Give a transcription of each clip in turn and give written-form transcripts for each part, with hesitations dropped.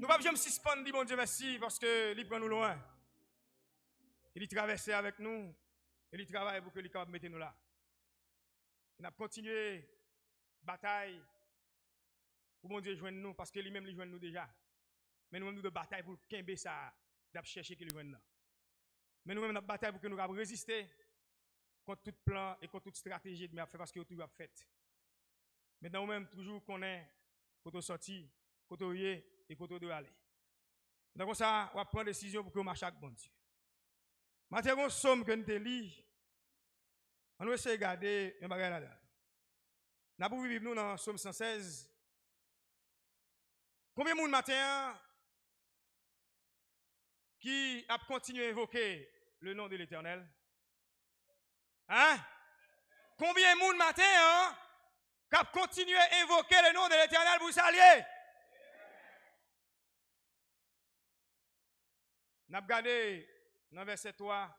Nous ne pouvons jamais suspendre, dit bon Dieu merci, parce que il prend nous loin. Il traverse avec nous, et il travaille pour que les capables mettre nous là. Il a continué bataille pour bon Dieu joindre nous, parce que lui-même il joint nous déjà. Mais nous-mêmes nous de bataille pour qu'un ça, d'ab chercher qu'il joigne. Mais nous-mêmes nous bataille pour que nous puissions résister contre tout plan et contre toute stratégie de m'a fait parce que tout a fait. Maintenant nous-mêmes toujours qu'on est côté sorti, côté et côté de aller. Donc ça, on va prendre décision pour que nous marchions avec bon Dieu. Maintenant, on somme que nous te lit. On va essayer de regarder un bagage là-dedans. Nous pouvons vivre nous dans Somme 116. Combien de monde matin qui a continué à invoquer le nom de l'Éternel? Hein? Combien de monde matin qui a continué à invoquer le nom de l'Éternel pour s'allier? Nous avons regardé dans verset 3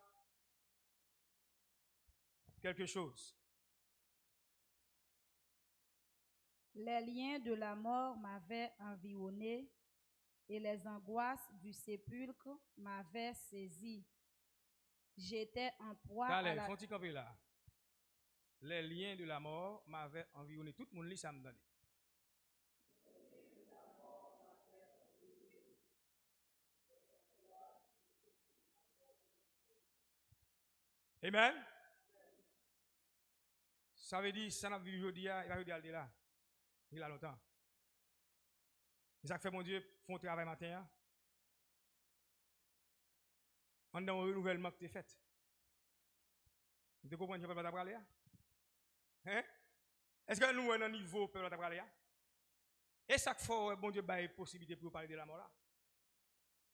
quelque chose. Les liens de la mort m'avaient environné et les angoisses du sépulcre m'avaient saisi. J'étais en proie à la... Là. Les liens de la mort m'avaient environné. Tout le monde lit ça me donne. Amen. Ça veut dire, ça n'a vu aujourd'hui, il va regarder là. Il a longtemps. Et ça fait mon Dieu, font travail matin. On a un renouvellement qui est fait. Vous comprenez ce que je peux parler? Hein? Est-ce que nous, à un niveau, peut parler? Et chaque fois, bon Dieu, il y a possibilité pour parler de la mort là.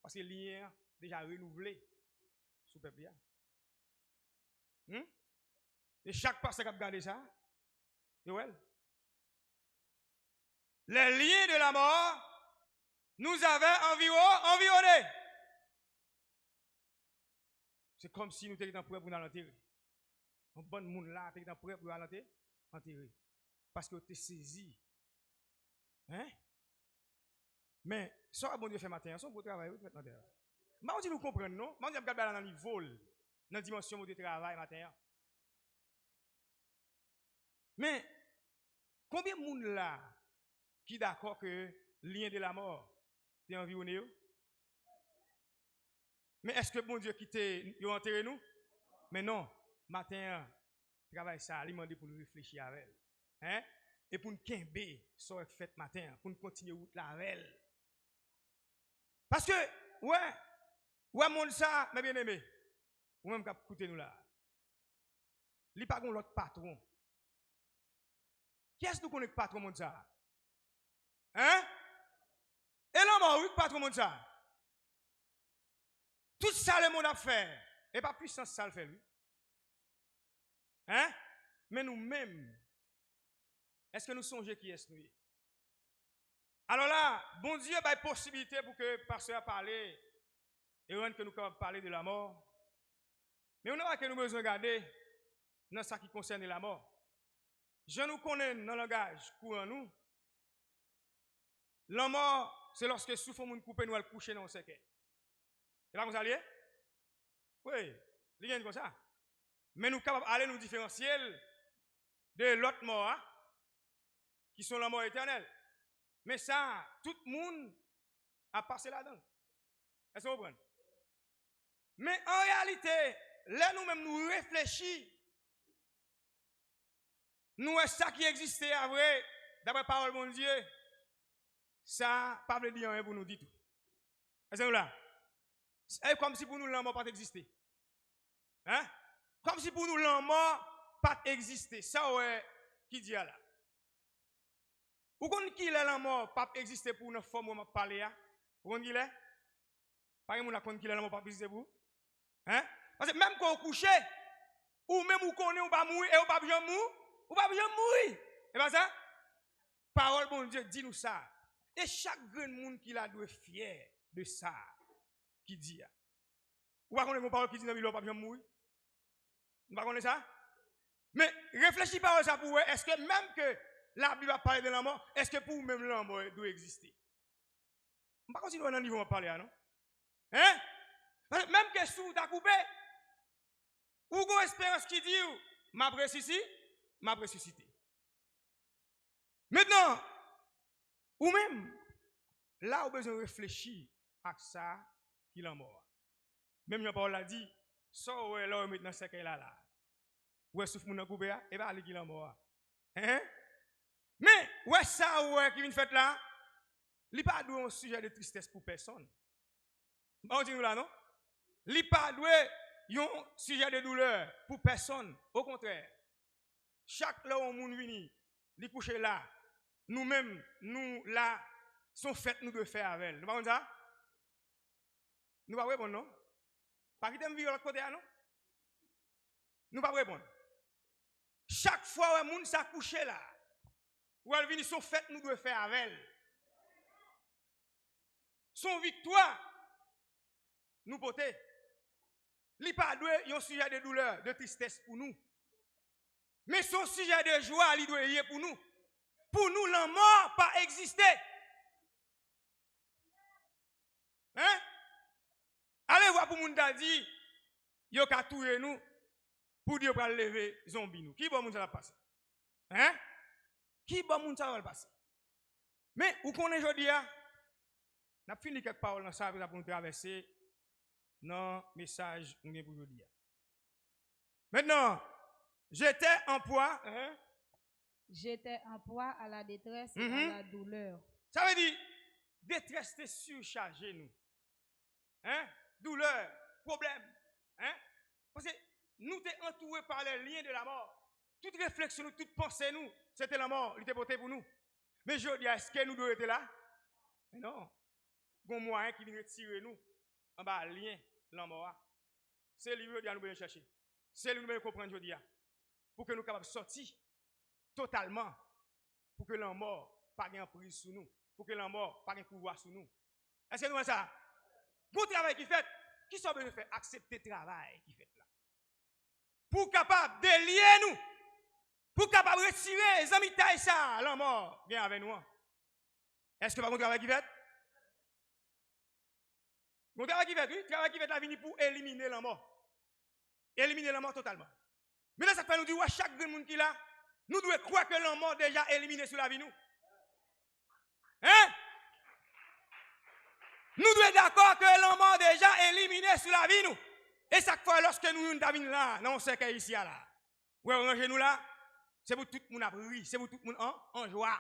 Parce que le lien déjà renouvelé sous le peuple. Et chaque pasteur qui a regardé ça, Yoel, les liens de la mort nous avaient environnés. C'est comme si nous étions prêts pour nous enterrer. Un bon monde là, nous étions prêts pour nous enterrer. Parce que tu es saisi. Hein? Mais, ça, bon Dieu fait matin, ça, beau travail, vous faites matin. Mais on dit nous comprenons, non? Mais on dit nous regardons dans le niveau, dans la dimension de travail matin. Mais, combien de monde là qui est d'accord que le lien de la mort est environné? Mais est-ce que bon Dieu qui t'a enterré nous? Mais non, matin, travail ça, il m'a demandé pour nous réfléchir avec elle. Hein? Et pour nous quimber, ça va fait matin, pour nous continuer route la avec elle. Parce que, ouais, monde ça, mes bien-aimés, ou même qui écouté nous là, il n'y a pas l'autre patron. Qui est-ce que nous connaissons patron monde ça? Hein? Et l'homme, oui, patron monde ça. Tout ça, le monde a fait. Et pas puissance, ça le fait, lui. Hein? Mais nous-mêmes, est-ce que nous songeons qui est-ce nous? Alors là, bon Dieu a une possibilité pour que le pasteur parle et que nous puissions parler de la mort. Mais on a que nous besoin regarder dans ce qui concerne la mort. Je nous connais dans le langage courant nous. La mort, c'est lorsque souffle mon coupé nous al coucher dans le secret. C'est là que vous allez? Oui, il y a comme ça. Mais nous sommes capables d'aller nous différencier de l'autre mort, hein, qui sont la mort éternelle. Mais ça, tout le monde a passé là-dedans. Est-ce que vous comprenez? Mais en réalité, là nous-mêmes nous réfléchissons. Nous, ça qui existait après, d'après la parole de mon Dieu, ça, pas veut dire rien pour nous dire tout. Est-ce que là? C'est comme si pour nous, la mort pas existé. Hein? Comme si pour nous, la mort pas existé. Ça, ouais, qui dit là? Vous connaissez qui est la mort pas existé pour une forme où on parle là? Vous connaissez qui est? Par exemple, vous connaissez qui est la mort pas existé pour? Hein? Parce que même quand vous couchez, ou même vous connaissez, ou pas mourir, et vous pas besoin de mourir, ou pas besoin de mourir. Et bien ça? Parole bon Dieu, dis-nous ça. Et chaque grand monde qui la doit fier de ça, qui dit. Ou pas connaissez mon parole qui dit, non, pas besoin de mourir? Vous ne connaissez ça? Mais réfléchis pas à ça pour vous. Est-ce que même que la Bible a parlé de la mort, est-ce que pour vous-même la mort doit exister? On va continuer dans le niveau de parler, non? Hein? Même que sous ta coupé, ou une espérance qui dit, m'a ressuscité. Maintenant, ou même, là, on a besoin de réfléchir à ça qu'il est mort. Même Paul l'a dit, ça, ouais, là, maintenant, c'est qu'il là. Ouais, souffle mon coupé, et bien, il est mort. Hein? Mais, ouais, ça, ouais, qui vient de faire là, il n'est pas un sujet de tristesse pour personne. On dit là, non? Il n'est pas un sujet de douleur pour personne. Au contraire, chaque là où on vient, il couche là, nous-mêmes, nous, là, sont faits, nous de faire avec elle. Nous ne ça? Nous ne pouvons pas répondre, non? Pas qui t'aime vivre de l'autre côté, non? Nous ne pouvons pas répondre. Chaque fois où moun sa couché là, où elle vient, son fait nous devons faire avec elle. Son victoire, nous porter. Il n'est pas un sujet de douleur, de tristesse pour nous. Mais son sujet de joie, il doit y être pour nous. Pour nous, la mort pas exister. Hein? Allez voir pour moun ta dit, yo ka touye nous. Pour dire pour lever zombie nous. Qui bon moun ça va passer? Hein? Qui bon moun ça va passer? Mais où qu'on est aujourd'hui, n'a fini quelques paroles dans ça pour nous traverser dans le message pour aujourd'hui. Maintenant, j'étais en proie. Hein? J'étais en proie à la détresse et à la douleur. Ça veut dire, détresse est surchargée nous. Hein? Douleur, problème. Hein? Parce que nous sommes entourés par les liens de la mort. Toute réflexion, toute pensée, nous, c'était la mort, il était porté pour nous. Mais je dis, est-ce que nous devons être là? Mais non. Il y a un moyen qui vient retirer nous en bas, lien, la mort. C'est lui qui nous devons chercher. C'est lui qui nous devons comprendre aujourd'hui. Pour que nous soyons capables de sortir totalement. Pour que la mort n'ait pas de prise sur nous. Pour que la mort n'ait pas de pouvoir sur nous. Est-ce que nous voyons ça? Bon travail qui fait, qui sont besoin de faire? Accepter le travail qui fait là. Pour capable de lier nous, pour capable de retirer les amis taille ça, la mort vient avec nous. Est-ce que pas mon travail qui fait? Mon travail qui fait, oui, le travail qui fait la vie pour éliminer la mort. Éliminer la mort totalement. Mais là, ça fait nous dire, chaque monde qui est là, nous devons croire que la mort déjà éliminée sur la vie nous. Hein? Nous devons être d'accord que la mort déjà éliminée sur la vie nous. Et chaque fois, lorsque nous sommes là, non, c'est qu'il ici là. Ouais, rangez nous là, c'est pour tout le monde à rire, c'est pour tout le monde en joie.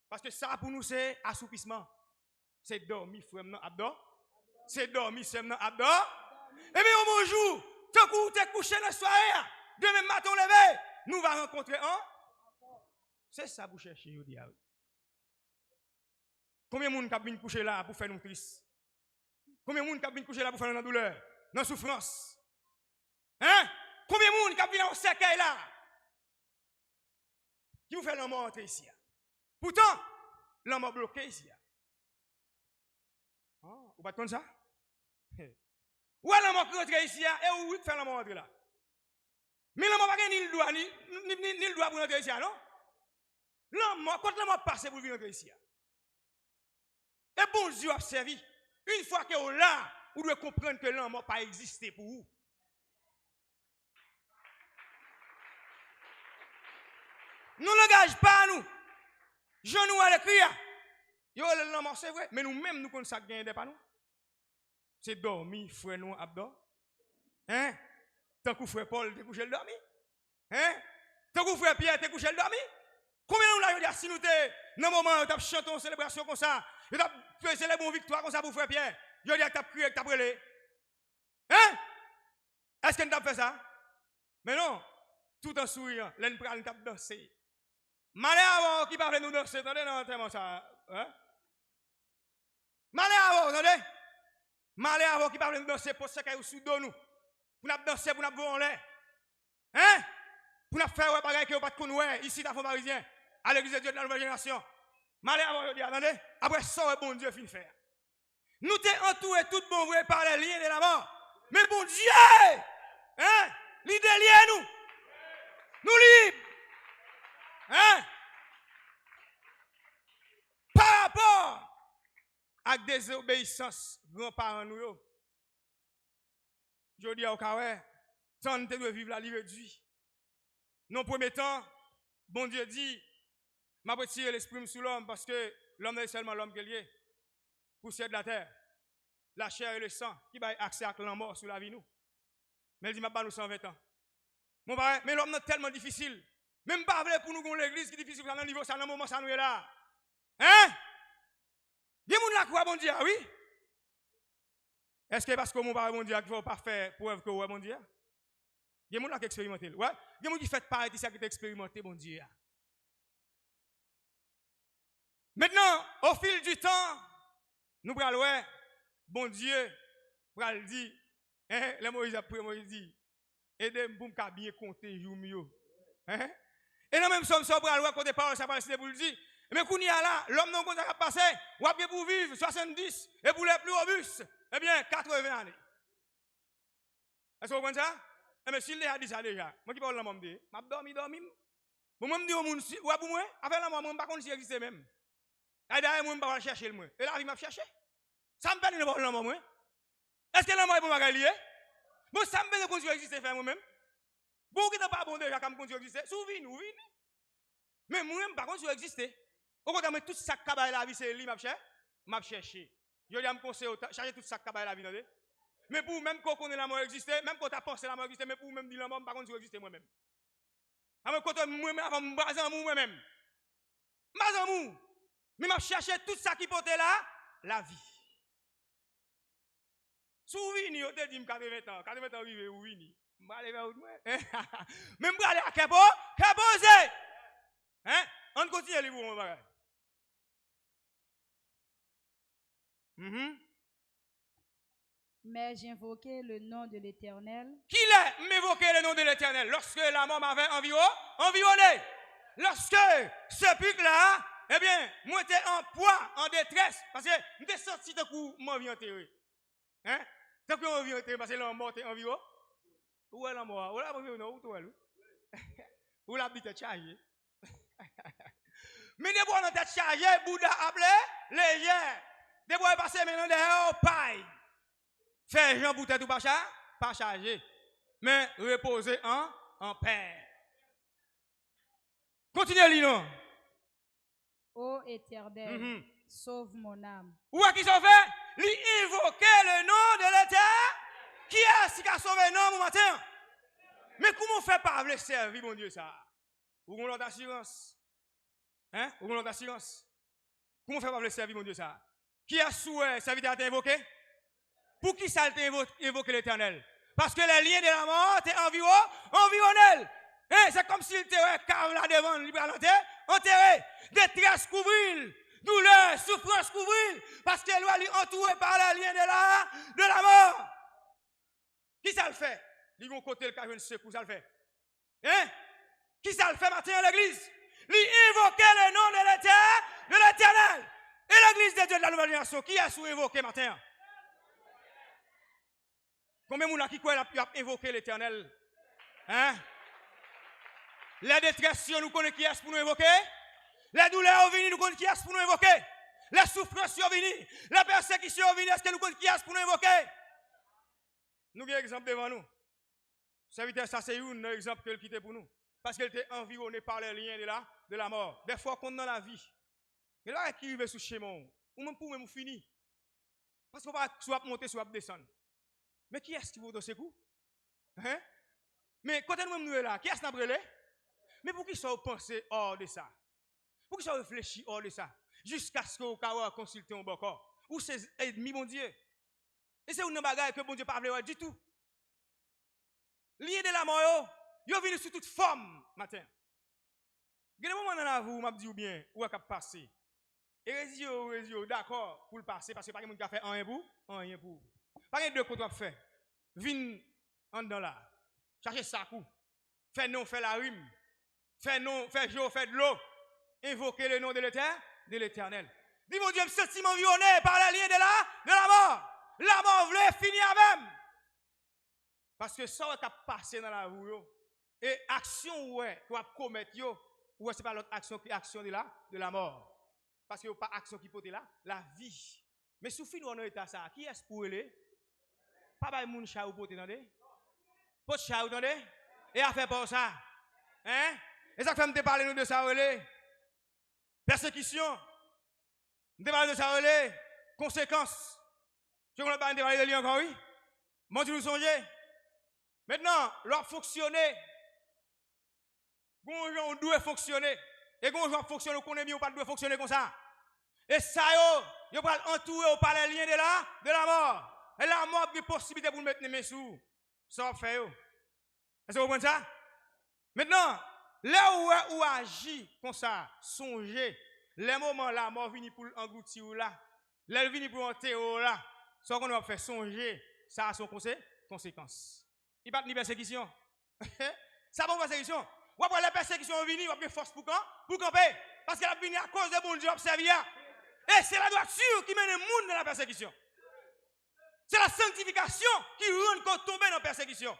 Parce que ça, pour nous, c'est assoupissement. C'est dormir, frère, non, abdor. C'est dormir, c'est non, abdor. Et bien, au bonjour, tant que tu es couché dans la soirée, demain matin, levé, nous allons rencontrer un. C'est ça, vous cherchez, je dis. Combien de monde qui vient coucher là pour faire nous tristes? Combien de monde qui vient coucher là pour faire nous douleur, dans la souffrance? Hein? Combien de monde qui vient dans le cercueil là? Qui vous fait la mort entrer ici? Pourtant, la mort bloquée ici. Oh, vous pas ça? Où est la mort qui rentre ici et où fait la mort entrer là? Mais la mort n'a pas ni le droit, ni le droit pour entrer ici, non? La mort, quand la mort passe pour venir entrer ici. Et bon Dieu a servi. Une fois que vous là, vous devez comprendre que la mort n'a pas existé pour vous. Nous n'engage pas nous. Je nous à l'écrire. Yo, la mort c'est vrai. Mais nous-mêmes, nous connaissons ça qui n'est pas nous. C'est dormir, frère nous, abdor. Hein? Tant que frère Paul, t'es couché le dormi. Hein? Tant que frère Pierre, t'es couché le dormi. Combien nous l'avons dit si nous t'es dans un moment où tu as chanté une célébration comme ça, tu as fait célébrer une victoire comme ça pour frère Pierre, je dis que tu as crié, tu as brûlé. Hein? Est-ce que tu as fait ça? Mais non, tout en souriant, l'un pral t'a dansé. Malé avant qui parle nous danser, attendez, non, tellement ça. Hein? Malé avant, attendez. Malé avant qui parle nous danser pour ce qu'il y a sous nous. Pour nous danser, pour nous voir en l'air. Hein? Pour nous faire des bagages qui n'ont pas de connaître ici dans le Parisien, à l'église de Dieu de la nouvelle génération. Malé avant, je dis, attendez. Après ça, bon Dieu fin faire. Nous t'es entouré tout bon vrai par les liens de la mort. Mais bon Dieu, hein? L'idée liée nous. Nous libres. Hein? Par rapport avec désobéissance, grands-parents nous yo. Je dis au cas tant de vivre la vie réduite. Non, premier temps, bon Dieu dit, m'a retiré l'esprit sous l'homme parce que l'homme est seulement l'homme qui est lié. Poussière de la terre, la chair et le sang, qui va accès à la mort sous la vie nous. Mais il dit, m'a pas nous 120 ans. Mon père, mais l'homme est tellement difficile. Même pas pour nous l'église qui est difficile dans le niveau, ça dans le moment ça nous est là. Hein? Il y a des gens qui croient bon Dieu, oui? Est-ce que parce que mon père bon Dieu, qu'il ne faut pas faire preuve que ouais bon Dieu? Il y a des gens qui expérimentent. Ouais? Il y a des gens qui font pareil de ça qui expérimenté bon Dieu. Maintenant, au fil du temps, nous prenons ouais, bon Dieu, pral dit, hein, le Moïse après Moïse dit, aidez-moi pour bien compter jour mieux. Hein? Et non même somme ça pral ouais côté parole ça va rester pour le dire. Mais qu'on y a là, l'homme non compte à passer, ou bien pour vivre 70 et pour les plus robustes, eh bien 80 années. Est-ce que vous comprenez ça? Eh bien s'il a dit ça déjà, moi qui parle là me dit, m'a dormi. Bon moi me dit au monde ouais pour moi, avec la moi pas contre si existe même. Et d'ailleurs moi pas chercher le moi. Et la vie m'a cherché. Ça me parle de parler là moi. Est-ce que là moi est pour me lier? Bon ça me parle de continuer exister faire moi-même. Bon qui n'a pas bon déjà comme continuer exister, souviens nous. Mais moi-même par contre je exister. Au contraire, tout ça qui a la vie, c'est lui, m'a cherché. Je dis à me conseiller, charger tout ça qui a la vie. Mais pour même qu'on connaît la mort exister, même quand tu as pensé la mort exister, mais pour même dire la mort, par contre, je exister moi-même. Alors, quand moi-même, avant de me baser en moi-même, mais m'a cherché tout ça qui portait là, la vie. Souvenir, je te dis, 80 ans, arrivé, oui, je vais aller vers où moi. Mais je vais aller à Kaboze. Hein? On continue les vous, mon Mais j'invoquais le nom de l'Éternel. Qui l'a m'évoqué le nom de l'Éternel lorsque la mort m'avait environné? Lorsque ce pic-là, eh bien, moi j'étais en poids, en détresse, parce que j'étais sorti de coup, m'en vient enterrer. Hein? Tant qu'on vient enterrer, parce que la mort était environ. Où est la mort? Où est la mort? Où est la mort? Où la bite est chargée? Mais des fois, on tête chargée, Bouddha appelé légère. Des fois, il passe maintenant derrière paille. Faire Jean Boutet ou pas chargé. Mais reposer en paix. Continuez, Lino. Ô Éternel, sauve mon âme. Où est-ce qu'ils ont fait? Lui invoquer le nom de l'Éternel. Qui est-ce qui a sauvé le nom, mon matin? Mais comment on fait pas le servir, mon Dieu, ça? Ou on a d'assurance? Hein? Ou on a d'assurance? Comment on fait pas le servir, mon Dieu, ça? Qui a souhait, serviteur à t'invoquer? Pour qui ça t'a invoqué l'Éternel? Parce que les liens de la mort étaient environnés. Hein? C'est comme s'il était cave là devant, il enterré. Détresse couvrir, douleur, souffrance couvrir. Parce qu'elle doit lui entourer par les liens de la mort. Qui ça le fait? Lui, mon côté, le cas, je ne sais où ça le fait. Hein? Qui ça le fait matin à l'église? Lui invoquer le nom de l'Éternel. Et l'église de Dieu de la nouvelle génération, qui a sous invoqué matin? Combien de gens qui croient a invoqué l'Éternel? Hein? Les détresses, nous connaissons qui est pour nous invoquer? Les douleurs sont venues, nous connaissons qui est pour nous invoquer? Les souffrances sont venues, la persécution est venue, est-ce que nous connaissons qui est pour nous invoquer? Nous avons un exemple devant nous. Serviteur, ça c'est un exemple qu'il quittait pour nous. Parce qu'elle était environnée par les liens de la mort. Des fois, qu'on est dans la vie. Et là, qui arrive sous chez moi, ou même pour nous finir. Parce qu'on va soit monter, soit descendre. Mais qui est-ce qui vaut dans ce coup? Hein? Mais quand nous sommes là, qui est-ce qui n'a brûlé? Mais pour qui ça penser hors de ça? Pour qui ça réfléchit hors de ça? Jusqu'à ce que vous consultez un bon corps. Ou c'est ennemi, mon Dieu. Et c'est une bagaille que bon Dieu ne parle pas du tout. Lié de la mort, yo venu sous toute forme matin. Gade moment dans la vous m'a dit ou bien ou a passer. Hérésio d'accord pour le passer parce que pas quelqu'un qui a fait rien pour. Pas de deux côtés à faire. Vin en dedans là. Chercher ça coup. Fait non, fait la rime. Fait non, fait jour, fait de l'eau. Invoquer le nom de l'Éternel. Dis mon Dieu, me senti environné par la ligne de la mort. La mort voulait finir avec. Parce que ça va passer dans la rue. Et action ouais, tu vas commettre ou c'est pas l'autre action qui action de la mort. Parce qu'il n'y a pas action qui porte là, la vie. Mais sous fin on état ça, qui est-ce pour aller? Pas bay moun chat ou pote attendez. Pote chat attendez. Et a fait pour ça. Hein? Et ça fait me parler nous de ça relé. Persécution. Me parler de ça relé. Conséquences. Je ne pas parler de lui encore oui. Bon tu nous songez. Maintenant, leur fonctionner. Gon doit fonctionner. Et gon doit fonctionner qu'on est bien ou pas doit fonctionner comme ça. Et ça yo va entourer par les liens de la mort. Et la mort a possibilité pour mettre les mains sous. Ça fait yo. Est-ce que vous comprenez ça? Maintenant, là où agit comme ça, songez, les moments la mort vient pour engloutir là, elle vient pour enterrer là, ça qu'on va faire songer, ça a son conséquence. Il n'y a pas de persécution. Ça va persécution. Ou après la persécution vient, on va force pour camper. Parce qu'elle a venu à cause de bon Dieu observé. Et c'est la droiture qui mène le monde dans la persécution. C'est la sanctification qui rend qu'on tombe dans la persécution.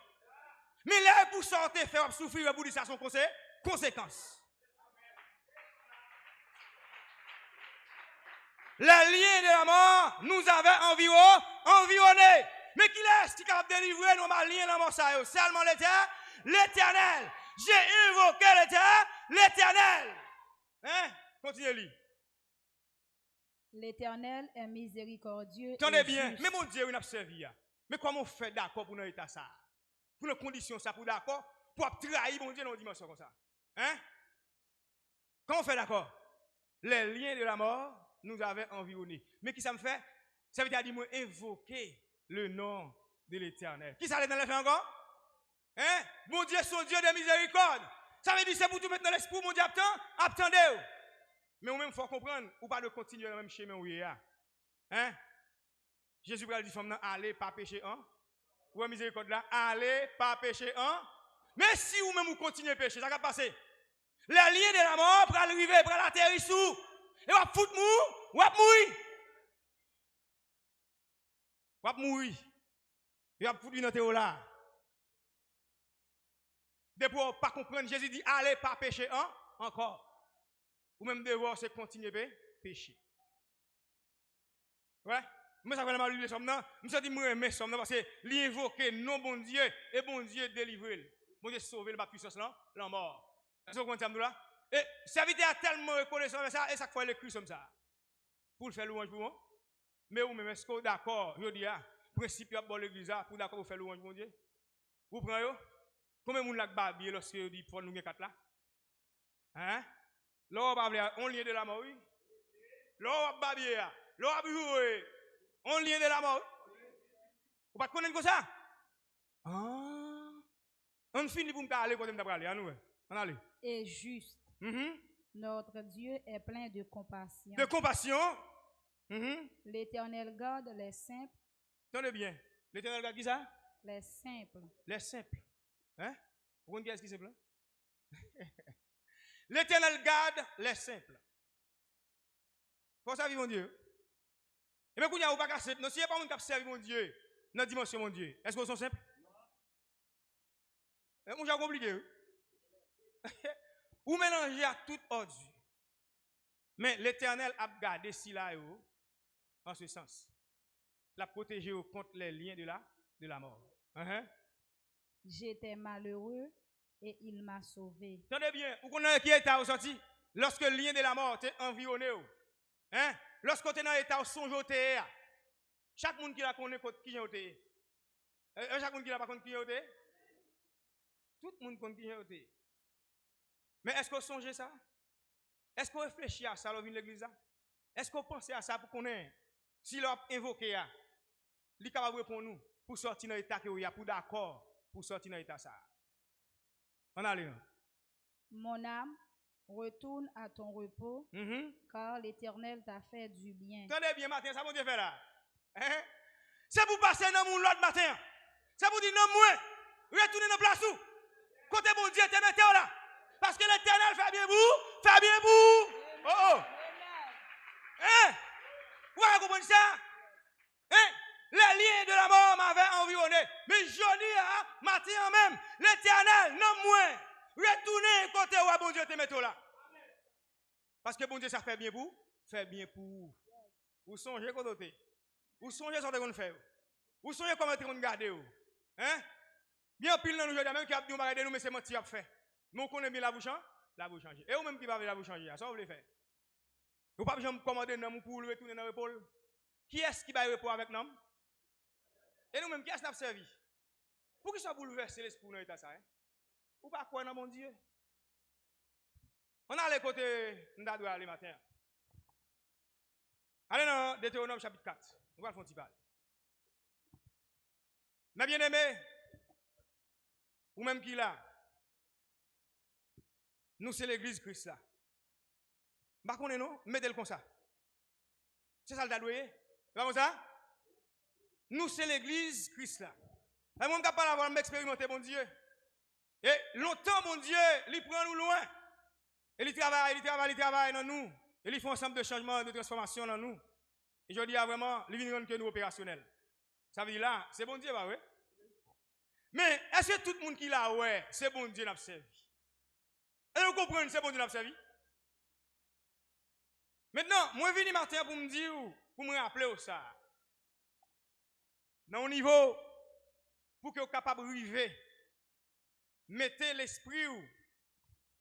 Mais là, pour sortir, faire souffrir, pour dire ça son conséquence. Les liens de la mort nous avaient environnés. Mais qui est-ce qui est capable de délivrer nos liens dans la mort? Seulement l'Éternel. J'ai invoqué l'Éternel. Hein? Continuez lire. L'Éternel est miséricordieux. Tenez bien, mais mon Dieu, il n'a pas servi. Mais comment on fait d'accord pour nous état ça? Pour nos conditions, ça pour d'accord? Pour trahir mon Dieu dans une dimension comme ça. Hein? Comment on fait d'accord? Les liens de la mort nous avaient environnés. Mais qui ça me fait? Ça veut dire moi invoquer le nom de l'Éternel. Qui ça allait dans les faire encore? Hein? Mon Dieu, son Dieu de miséricorde. Ça veut dire c'est pour tout mettre dans l'esprit, mon Dieu, attendez. Mais vous-même, il faut comprendre, ou pas de continuer dans le même chemin où il y a. Hein? Jésus va dire, allez, pas pécher, hein? Ou à miséricorde là, allez, pas pécher, hein? Mais si vous-même vous continuez à pécher, ça va passer. Les liens de la mort, pour arriver, pour atterrir sous. Et vous foutre mou, vous mourir. Vous mourir. Et vous foutre une autre là. Depuis vous pas comprendre, Jésus dit, allez, pas pécher, hein? Encore. Ou même devoir c'est continuer à pécher. Ouais? Moi, ça va mal lui somme non. Je dis moi aimer somme parce que l'invoquer non bon Dieu et bon Dieu délivrer. Bon Dieu sauver la puissance là, la mort. Est-ce que vous comprenez là? Et serviteur a tellement reconnaissant avec ça et chaque fois il écrit comme ça. Pour le faire louange pour moi. Mais vous même est-ce que d'accord, je dis principe à bon l'église pour d'accord pour faire louange pour Dieu. Vous prenez combien de monde l'a babier lorsque dit pour nous quatre là? Hein? Là on lien de la mort oui. Là on babier là on lien de la mort. Vous pas connaître comme ça? Ah. On finit pour me aller quand on aller, nous. On allez. Et juste. Notre Dieu est plein de compassion. De compassion. L'Éternel garde les simples. Tenez bien. L'Éternel garde qui ça? Les simples. Les simples. Hein? Vous comprenez ce qui est simple? L'Éternel garde les simples. Faut ça vivre mon Dieu. Et mais quand il y a pas cassé, non si il n'y a pas monde qui servi mon Dieu, dans la dimension mon Dieu. Est-ce que vous sont simples? Mon Dieu compliqué. Ou mélanger à tout ordre. Mais l'Éternel a gardé si là en ce sens. La protéger contre les liens de la mort. J'étais malheureux et il m'a sauvé. Tenez bien, vous connaissez qui est sorti lorsque le lien de la mort est environné. Hein? Lorsque tu es dans l'état où songe au théâ, chaque monde qui la connaît qui est au théâ. Chaque monde qui la pas connaît qui est au théâ. Tout le monde connaît qui est au théâ. Mais est-ce que vous songez ça? Est-ce que vous réfléchissez à ça dans l'église? Est-ce que vous pensez à ça pour qu'on ait, si l'on invoqué, il est capable de répondre nous pour sortir dans l'état que vous avez pour d'accord pour sortir dans l'état ça? On allez. Mon âme, retourne à ton repos, car l'Éternel t'a fait du bien. Tenez bien, matin, ça va Dieu faire là. Hein? C'est pour passer dans mon l'autre matin. C'est pour dire non, moi, retournez dans place où. Côté bon Dieu, te mettez là. Parce que l'Éternel fait bien pour, fait bien pour. Oh. Hein? Vous avez compris ça? Hein? Les liens de la mort m'avaient environné. Mais je dis, matin même, l'Éternel, non moins. Retournez côté où bon Dieu te mette là. Parce que bon Dieu, ça fait bien pour. Fait bien pour. Ou songez côté. Ou songez ce qu'on fait. Ou songez comment on garde. Hein? Bien pile dans nous aujourd'hui, même qui a dit on nous, mais c'est menti à faire. Mais on connaît bien la bouche, la bouche changer. Et ou même qui va la bouche changer, ça vous voulez faire. Vous ne pouvez pas commander nous pour le retourner dans l'épaule. Qui est-ce qui va répondre avec nous? Et nous-mêmes, qui est-ce qui n'a servi? Pour qu'il soit bouleversé l'esprit dans l'état ça, hein? Ou pas quoi dans mon Dieu? On a les côtés, on doit aller matin. Allez dans Deutéronome chapitre 4. On va le faire un petit parler. Mais bien aimé, ou même qui là, nous c'est l'église Christ là. Par contre, non, mettez-le comme ça. C'est ça le dadoué. C'est comme ça? Nous c'est l'église Christ là. Et moi, je ne peux pas avoir m'expérimenter, mon Dieu. Et longtemps, mon Dieu, il prend nous loin. Et il travaille dans nous. Et il fait un ensemble de changements, de transformations dans nous. Et je dis vraiment, il vient que nous opérationnels. Ça veut dire là, c'est bon Dieu, bah ouais. Mais est-ce que tout le monde qui l'a, ouais, c'est bon Dieu n'a servi? Est-ce que vous comprenez, c'est bon Dieu n'a servi? Maintenant, moi, je viens matin pour me dire, pour me rappeler ça. Dans un niveau, pour que vous soyez capable de vivre, mettez l'esprit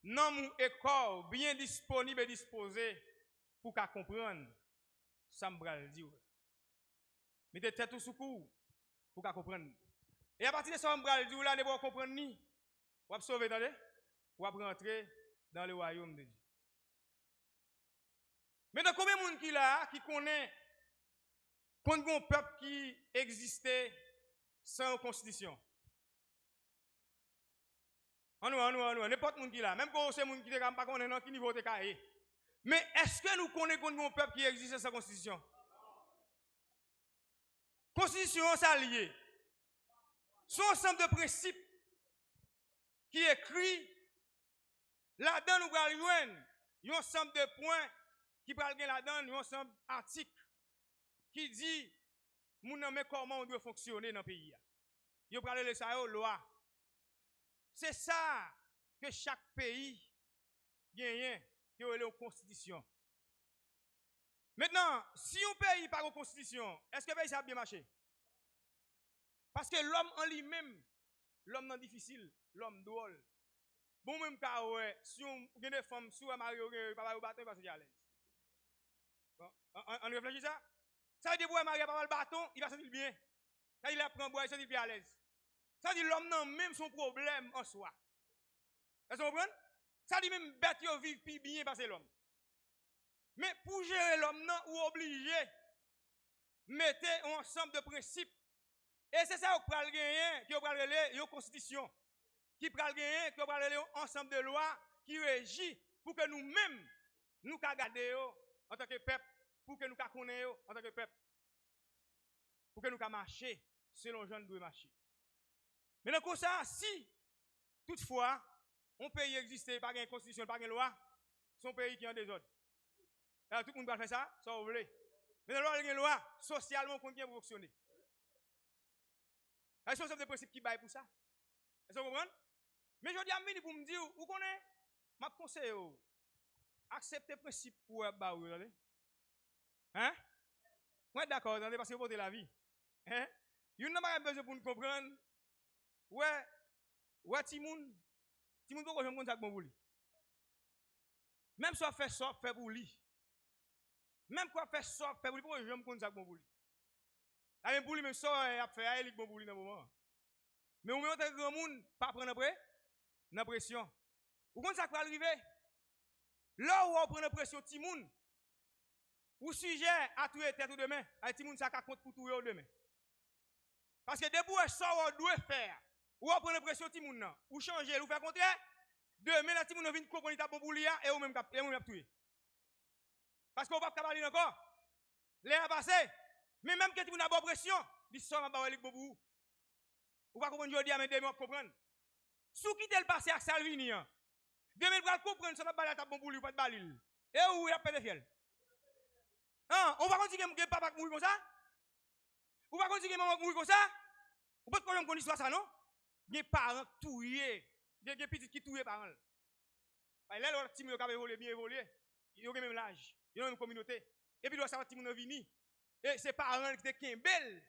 non et corps bien disponible et disposé pour qu'à comprendre ça me dit. Mettez tête au secours pour qu'à comprendre. Et à partir de ça me dit là, ne pas comprendre ni. Vous sauver attendez, vous rentrer dans le royaume de Dieu. Maintenant combien de monde qui là qui connaît qu'on a un peuple qui existait sans constitution? N'importe qui là, même quand c'est monde qui ne pas connaître qui niveau de cahier. Mais est-ce que nous connaissons un peuple qui existe sans constitution? Constitution, ça lié. C'est un ensemble de principes qui est écrit là-dedans, nous allons joindre un ensemble de points qui parlent là-dedans, un ensemble d'articles qui dit comment on doit fonctionner dans le pays. Ils parlent de ça, loi. C'est ça que chaque pays gagne, qui a une constitution. Maintenant, si un pays n'a pas de constitution, est-ce que le pays ça a bien marché? Parce que l'homme en lui-même, l'homme non difficile, l'homme drôle. Bon, même quand si on a des femmes, si on a marié, on va bâton, il va se dire à l'aise. On réfléchit ça? Ça veut dire que marié pas le bâton, il va se sentir bien. Ça il apprend boire, il se sentir bien à l'aise. Ça dit l'homme n'a même son problème en soi. Est-ce que vous comprenez? Ça dit même bête yo vivre plus bien parce que l'homme. Mais pour gérer l'homme, ou obligé, mettez un ensemble de principes. Et c'est ça qui va gagner, qui va gagner une constitution. Qui va gagner, qui va gagner un ensemble de lois qui régit pour que nous-mêmes, nous gardions en tant que peuple, pour que nous connaissions en tant que peuple. Pour que nous marchions selon les gens qui doivent marcher. Mais dans ça, si, toutefois, un pays existe, pas de constitution, pas de loi, c'est un pays qui est en désordre. Alors, tout le monde va faire ça, ça vous voulez. Mais dans la loi, socialement, on peut bien fonctionner. C'est un des principes qui baillent pour ça. Est-ce que vous comprenez? Mais je dis à Mini pour me dire, vous connaissez, je conseille, acceptez le principe pour vous allez. Hein? Moi, d'accord, parce que vous votez la vie. Hein? Vous n'avez pas besoin pour nous comprendre. Ouais, Timoun, pourquoi je me compte ça pour lui? Même si on fait ça, fait pour lui. Même quand on fait ça, fait pour lui, pourquoi je me compte ça pour lui? Même pour lui, même ça, il fait il pour lui dans le moment. Mais au moment où grand monde pas prendre la pression. Vous comprenez ça qui va arriver? Là où on prend la pression, Timoun, ou sujet à tout tête ou demain, à Timoun, ça compte pour tout demain. Parce que depuis ça, on doit faire. Ou on prend la pression, Timoun, ou changer, ou faire contraire. Demain, la Timoun vient comprendre ta pour lui, et on même tuer. Parce qu'on va pas parler encore. L'air passé. Mais même que Timoun a bonne pression, il sort en bas de vous. Ou pas comprendre aujourd'hui, mais demain, on comprendre. Si vous quittez le passé avec Salvini, demain, vous allez comprendre, ça va pas la pour lui, ou pas de balil. Et où il y a pas de fiel. On va continuer que papa mourir comme ça? On va continuer que maman mourir comme ça? Ou pas de problème qu'on histoire ça, non? Des parents touillés, des petits qui touillent parents. Là, les petits qui ont volé, bien volé, ils ont même l'âge, ils ont une communauté. Et puis, ça va ti moun vini. Et c'est parents qui te belle.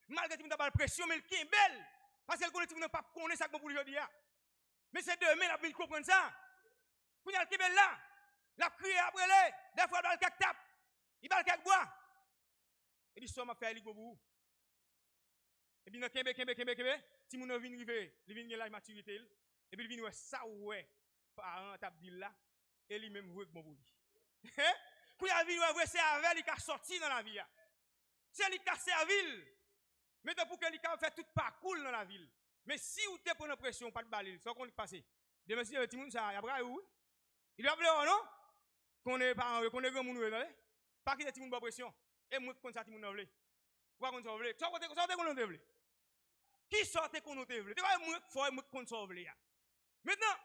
Malgré que tu as pression, mais le belle. Parce que le collectif n'a pas connaît ça pour aujourd'hui. Mais c'est demain, la vie comprendre ça. Quand il y a le belle là, la crié après les, des fois, il va le tape. Il va le bois. Et puis, ça m'a fait pour vous. Et puis, kembe, si moun vient river, il vient la maturité, et puis il vient ça ouais, parent t'a dit là, et lui même voit que bon pour lui. Quand il vient voir c'est avec il a sorti dans la vie. C'est lui qui a servi. Mais pour que lui a fait tout parcours dans la ville. Mais si vous te prenez pression, pas de balle, ça qu'on passe. Demain si petit monde ça, il y a où? Il doit pleurer non? Qu'on est parents, qu'on est grand monde, pas qu'il y ait petit monde pas pression. Et moi comme ça petit monde veut. Pourquoi qu'on veut? Ça qu'on veut. Qui sortait qu'on te veut? Tu vois moi faut moi qu'on sauve là. Maintenant,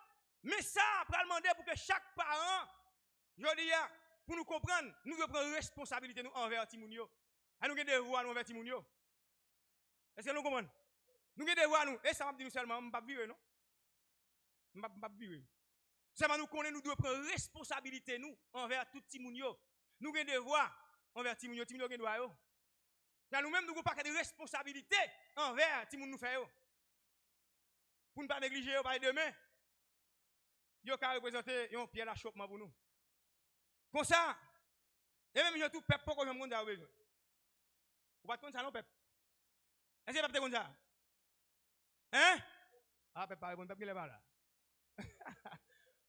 mais ça après demander pour que chaque parent je dis pour nous comprendre, nous devons prendre responsabilité nous envers Timounio. À nous avons des devoirs envers Timounio. Est-ce que nous comprenons? Nous avons des devoirs nous. Et ça m'a dit nous seulement, je ne vais pas vivre, non? Je ne vais pas vivre. Seulement nous connaissons, nous devons prendre responsabilité nous envers tout Timounio. Nous avons des devoirs envers Timounio. Timounio a des devoirs. Car nous-mêmes, nous n'avons pas de responsabilité envers Timoun nous fait. Pour ne pas négliger, par demain, il y a représenter un pied d'achoppement pour nous. Comme ça, et même je tout peuple, pourquoi je me dis besoin. Vous ne pas ça, non, peuple? Est-ce que peuple comme ça? Hein? Ah, peuple, pas répondre, peuple, il est pas là.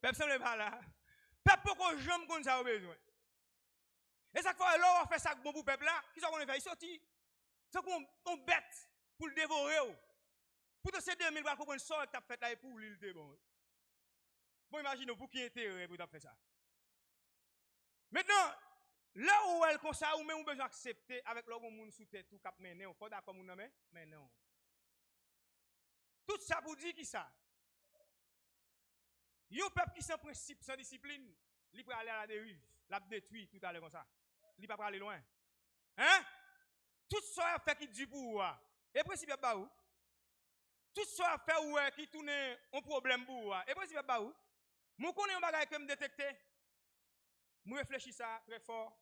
Peuple, ça n'est pas là. Peuple, pourquoi je me dis ça besoin? Et ça fait là, on fait ça bon pour le peuple là, qui sont qu'on fait? Il sortit. C'est qu'on bête pour le dévorer. Pour te ces 2000 balles, qu'on sort que tu as fait là et pour l'île de bon. Bon, imaginez, pour qui intérêt pour faire ça. Maintenant, là où elle comme ça, ou même besoin d'accepter avec le monde sous tête, tout cap mener, on faut d'accord mon nom, mais non. Tout ça pour dire qui ça? Yon peuple qui sans principe, sans discipline, il peut aller à la dérive, l'a détruit tout à l'heure comme ça. Il peut pas aller loin. Hein? Tout ça fait qui du pouvoir. Et principe est pas où? Tout ça fait où qui tourne un problème pour et principe est pas où? Moi connais un bagage que me détecter. Moi réfléchis ça très fort.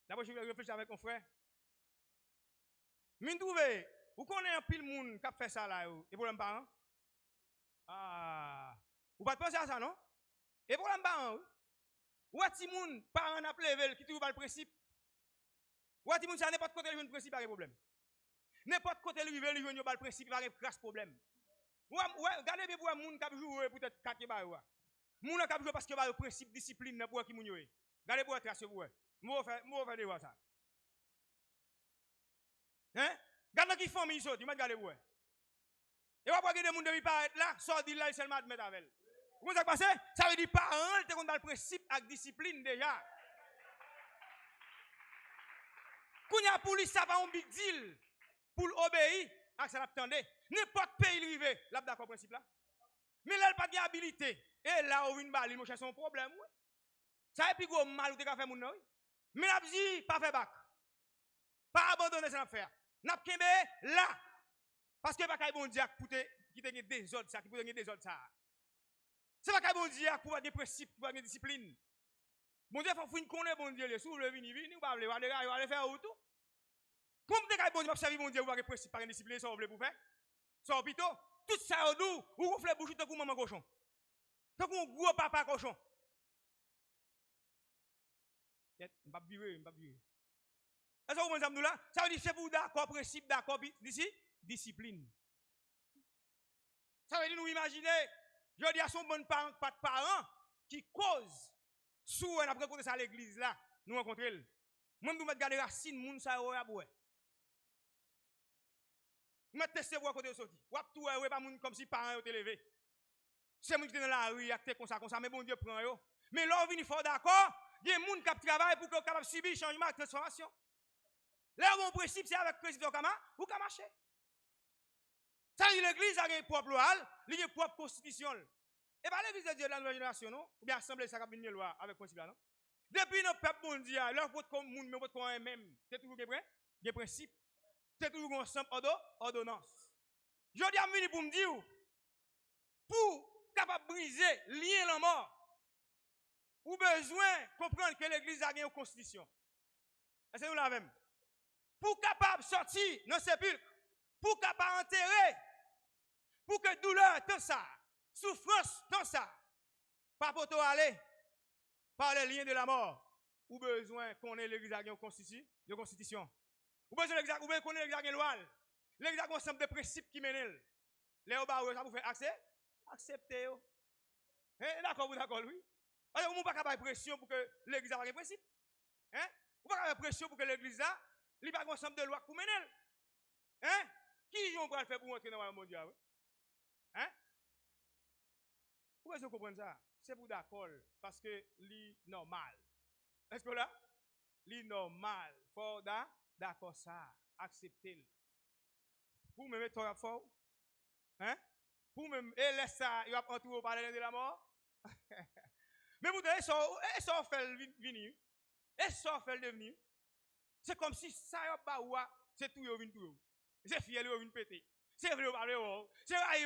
D'abord je vais réfléchir avec mon frère. M'in trouver, vous connaissez un pile monde qui a fait ça là et problème pas hein? Ah, vous pas penser à ça non? Et problème pas hein? Ou a ti moun parent n'a level qui trouve pas le principe. Ou a ti moun ça n'importe côté le principe pas de problème. N'importe côté le rive le joindre pas le principe pas de problème. Ou regardez bien pour un moun qui jouer peut-être 4 ba ou. Moun qui jouer parce que ba le principe discipline pour qui moun yo. Regardez pour tracer pour. Moi faire de voir ça. Hein? Regardez qui famille sorti, m'a regardez pour. Et on va regarder moun depuis paraître là, sorti là seulement admettre avec. Vous ça passe? Ça veut dire parents te connaît le principe avec discipline déjà. Quand y a police ça pas un big deal pour obéir à ça l'attendait. N'importe pays rivé, là d'accord principe là. Mais là pas d'habilité et là on vient baler mon cher son problème oui. Ça est plus gros mal ou te ka faire moun oui. Mais n'a dit pas faire bac. Pas abandonner cette affaire. N'a kembe là. Parce que pas kay bon Dieu pour te qui te des autres ça qui pour te des autres ça. C'est pas kay bon Dieu pour avoir des principes pour avoir des disciplines. Bon Dieu faut fin connaître bon Dieu le sous le vini ou pas le va faire tout. Comme te kay bon Dieu pas servir bon Dieu ou avoir des principes par une discipline ça veut pour faire. Ça plutôt tout ça au dou ou vous fait bouche comme maman cochon. Tant qu'on gros papa cochon. M'pa virer. Est-ce que vous comprenez là? Ça veut dire c'est pour d'accord principe d'accord d'ici discipline. Ça veut dire nous imaginer, je dis à son bon parent, pas de parents qui cause sous on après côté ça à l'église là, nous rencontrer. Même nous mettre garder racine moun ça ouais boy. Mettre tester voir côté sorti. Ou tout ouais pas moun comme si parents yo te levé. C'est moun qui dans la rue acté comme ça mais bon Dieu prend yo. Mais là on vient fort d'accord, il y a moun qui travaille pour capable subir changement transformation. Là mon principe c'est avec principe ou ka marcher. Ça l'église a une propre loi, il y a une propre constitution. Et pas l'église de Dieu de la nouvelle génération non, ou bien assemblée ça a une loi avec principe là non. Depuis notre peuple mondial, leur vote comme moun mais vote comme même, c'est toujours des principes. C'est toujours ensemble ordonnance. Je dis à venir pour me dire pour capable briser lien la mort. ou besoin de comprendre que l'église a une constitution. Est-ce que nous l'avons? Pour capable de sortir dans le sépulcre, pour capable d'enterrer, pour que douleur, tant ça, souffrance, tant ça, pas pour toi aller par les liens de la mort, ou besoin qu'on ait l'église à une constitution. Ou besoin qu'on ait l'église à une loi. L'église a un ensemble de principes qui mènent. Les oba, ça vous fait accepter. D'accord, vous d'accord, oui? Alors, vous ne pouvez pas avoir pression pour que l'église ait un principe. Hein? Vous ne pouvez pas avoir pression pour que l'église a un ensemble de lois pour mener. Hein? Qui on va faire pour entrer dans le monde? Hein? Pourquoi vous comprenez ça? C'est pour d'accord, parce que c'est normal. Est-ce que là? C'est normal. Il faut d'accord ça, accepter. Pour me mettre à fort, hein? Pour me laisser ça, il va entourer par de la mort. Mais vous devez ça fait venir. Et ça fait devenir. C'est comme si ça y a pas ou c'est tout yo vinn tout. C'est fiel yo vinn péter. C'est vrai parler ou. C'est aïe.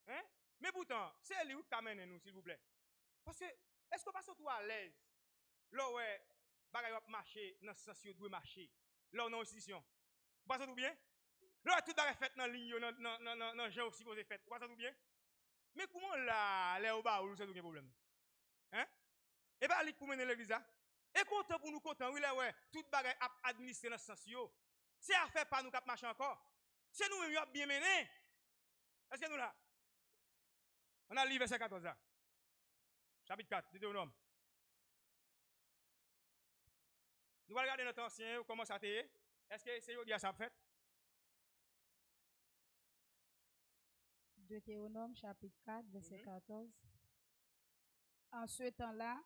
Hein? Mais pourtant, c'est lui qui amène nous s'il vous plaît. Parce que est-ce que pas tout à l'aise? Là ouais, bagay va marcher dans ce sens yo doit marcher. Là on a institution. Pas tout bien? Là tout bagay fait dans ligne dans gens aussi posé fait. Pas tout bien? Mais comment là les oba ou c'est tout problème? Hein? Et bien, pour mener l'église, et content pour nous, content, oui, là, ouais, tout bagay administré dans ce sens, c'est à faire par nous qui marcher encore. C'est nous qui bien mené. Est-ce que nous là? On a lu verset 14 là. Chapitre 4, Deutéronome. Nous allons regarder notre ancien, comment ça t'est. Est-ce que c'est aujourd'hui à ça fait? Deutéronome, chapitre 4, verset 14. En ce temps-là,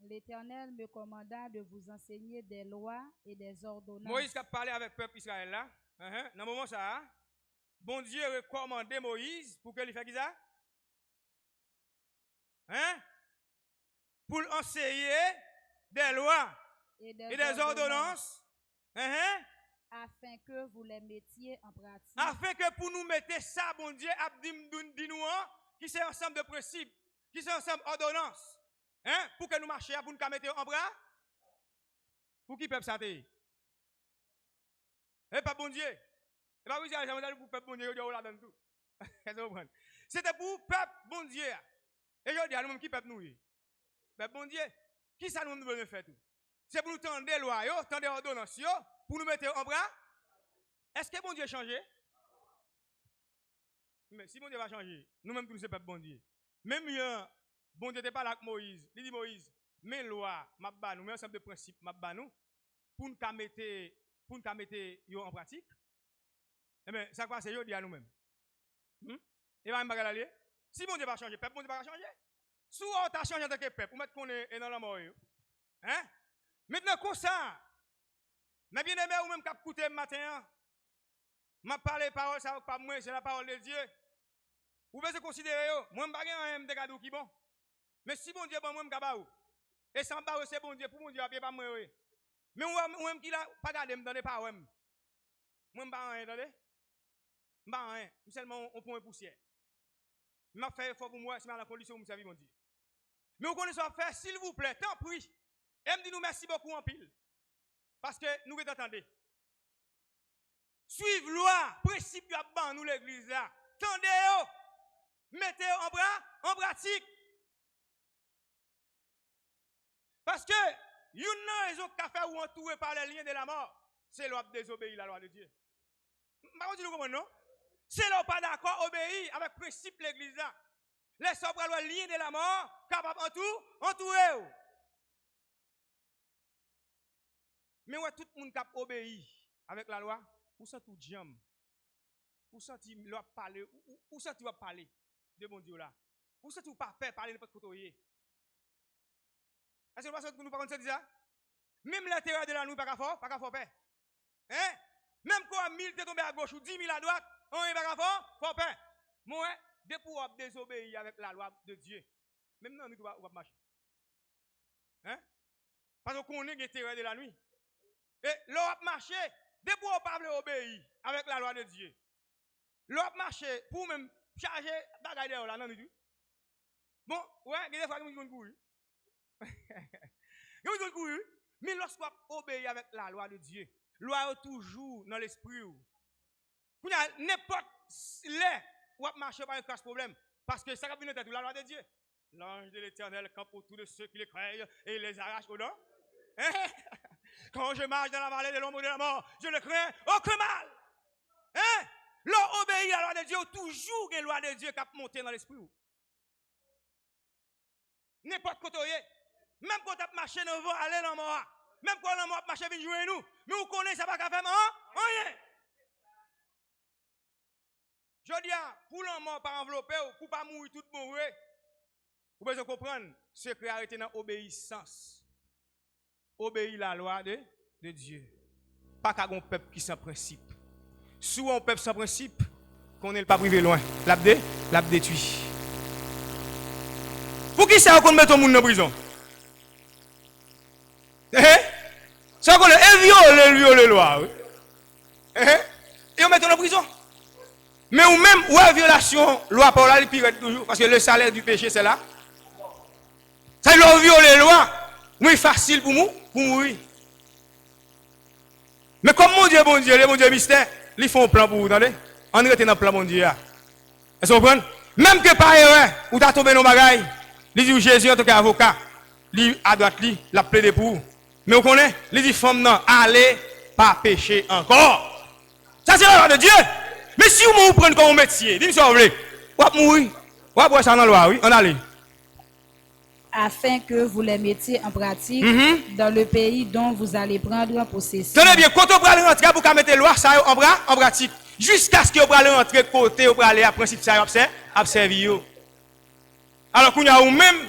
l'Éternel me commanda de vous enseigner des lois et des ordonnances. Moïse a parlé avec le peuple Israël là. Dans le moment ça, bon Dieu a recommandé Moïse pour qu'il fasse ça. Hein? Pour enseigner des lois et des ordonnances. Afin que vous les mettiez en pratique. Afin que pour nous mettre ça, bon Dieu, dis-nous, qui c'est ensemble de principes, qui c'est ensemble d'ordonnances. Hein? Pour que nous marchions, pour nous mettre en bras. Pour qui peuple ça t'est? Eh, pas bon Dieu. Et pas vous dire, pour peuple bon Dieu, il y a là dans tout. C'était pour peuple bon Dieu. Et je dis à nous-mêmes qui peuple nous. Peuple bon Dieu. Qui ça nous veut faire tout? C'est pour nous tendre des lois, tendre des ordonnances, pour nous mettre en bras. Est-ce que bon Dieu a changé? Mais si bon Dieu va changer, nous-mêmes nous sommes peuple bon Dieu. Même bon Dieu n'était pas là avec Moïse. Il dit Moïse, mes lois, mes ensemble de principes, pour nous mettre en pratique. Eh bien, ça quoi, c'est yo dit à nous-mêmes. Et va me aller. Si bon Dieu va changer, peuple bon Dieu va changer. Si on t'a changé en tant que peuple, pour mettre qu'on est dans la mort. Hein? Maintenant, comme ça, mais bien aimé ou même qui a écouté le matin, m'a parlé parole, ça pas moi, c'est la parole de Dieu. Vous pouvez se considérer, moi, je ne suis pas un cadeau qui bon. Mais si bon Dieu, moi, je suis et sans barre, c'est bon Dieu, pour mon Dieu, pas moi. Mais moi, qui n'a pas gardé, je ne pas moi. Moi, je ne pas rien, attendez. Je ne pas rien. Seulement, on prend une poussière. Je vais faire effort pour moi, c'est ma condition où je suis mon Dieu. Mais vous connaissez à faire, s'il vous plaît, tant pis. Et me dit nous merci beaucoup en pile. Parce que nous attendez. Suivez loi, principe de nous l'église là. Tendez-vous. Mettez en pratique. Parce que, il y a une raison qui a fait ou entouré par les liens de la mort. C'est l'homme désobéir la loi de Dieu. Par contre, vous comprenez, non? C'est l'homme pas d'accord, obéir avec le principe de l'église là. Les sobres loi lien de la mort, capable entourer. Mais ouais, tout le monde qui obéit avec la loi, ou ça tout jam, ou ça tu vas parler, ou ça tu vas parler de bon Dieu là, ou ça tu pas faire parler de votre côté. Est-ce que nous pas comme ça dire ça? Même l'intérieur de la nuit, pas qu'à faire peur. Hein? Même quand 1000 te tombé à gauche ou 10 000 à droite, on est pas qu'à faire peur. Moi, dès pour désobéir avec la loi de Dieu, même non, nous va marcher. Hein? Parce qu'on est l'intérieur de la nuit. Et l'on marché, dès pour on parle obéir avec la loi de Dieu. L'on marché pour même charger bagaille là, non, du tout. Bon, ouais, il y a des fois que nous courir. Nous courir. Mais lorsqu'on obéit avec la loi de Dieu, loi est toujours dans l'esprit. Vous n'avez n'importe là où vous marchez par un problème. Parce que ça va venir de la loi de Dieu. L'ange de l'Éternel campe autour de ceux qui les craignent et les arrache au dents. Quand je marche dans la vallée de l'ombre de la mort, je ne crains aucun mal. L'on obéit à la loi de Dieu, toujours une loi de Dieu qui a monté dans l'esprit. N'importe quoi, même quand tu marches dans le vent, aller dans le mort, même quand le mort marche, vient jouer nous, mais vous connaissez ça pas qu'à faire, rien. Je dis, pour l'homme mort pas enveloppé, pour pas mourir tout mourir, vous pouvez comprendre, ce qui arrêté dans l'obéissance. Obéir la loi de Dieu. Pas qu'à un peuple qui sans principe. Sous un peuple sans principe, qu'on n'est pas privé loin. L'a détruit. Pour qui ça qu'on met tout le monde en prison? Ça qu'on viole la loi. Et on met en prison. Mais ou même, ou à violation, loi par là, il pire toujours. Parce que le salaire du péché, c'est là. Ça, il a violé la loi. Oui, facile pour nous, pour mourir. Mais comme mon Dieu mystère, ils font un plan pour vous, attendez? On reste dans le plan, mon Dieu. Est-ce que vous comprenez? Même que par erreur, vous avez tombé dans le bagaille, il dit Jésus en tant qu'avocat, il à droite, il a plaidé pour vous. Mais vous connaissez? Il dit femme, non, allez, pas pécher encore. Ça, c'est la loi de Dieu. Mais si vous prenez comme métier, dites-moi si vous voulez, vous allez mourir. Vous allez ça dans la loi, oui, on allait. Afin que vous les mettiez en pratique dans le pays dont vous allez prendre possession. Tenez bien, quand on va rentrer, vous allez mettre la loi ça en pratique. Jusqu'à ce que vous allez rentrer côté, vous allez à principe ça observer. Alors qu'on a ou même,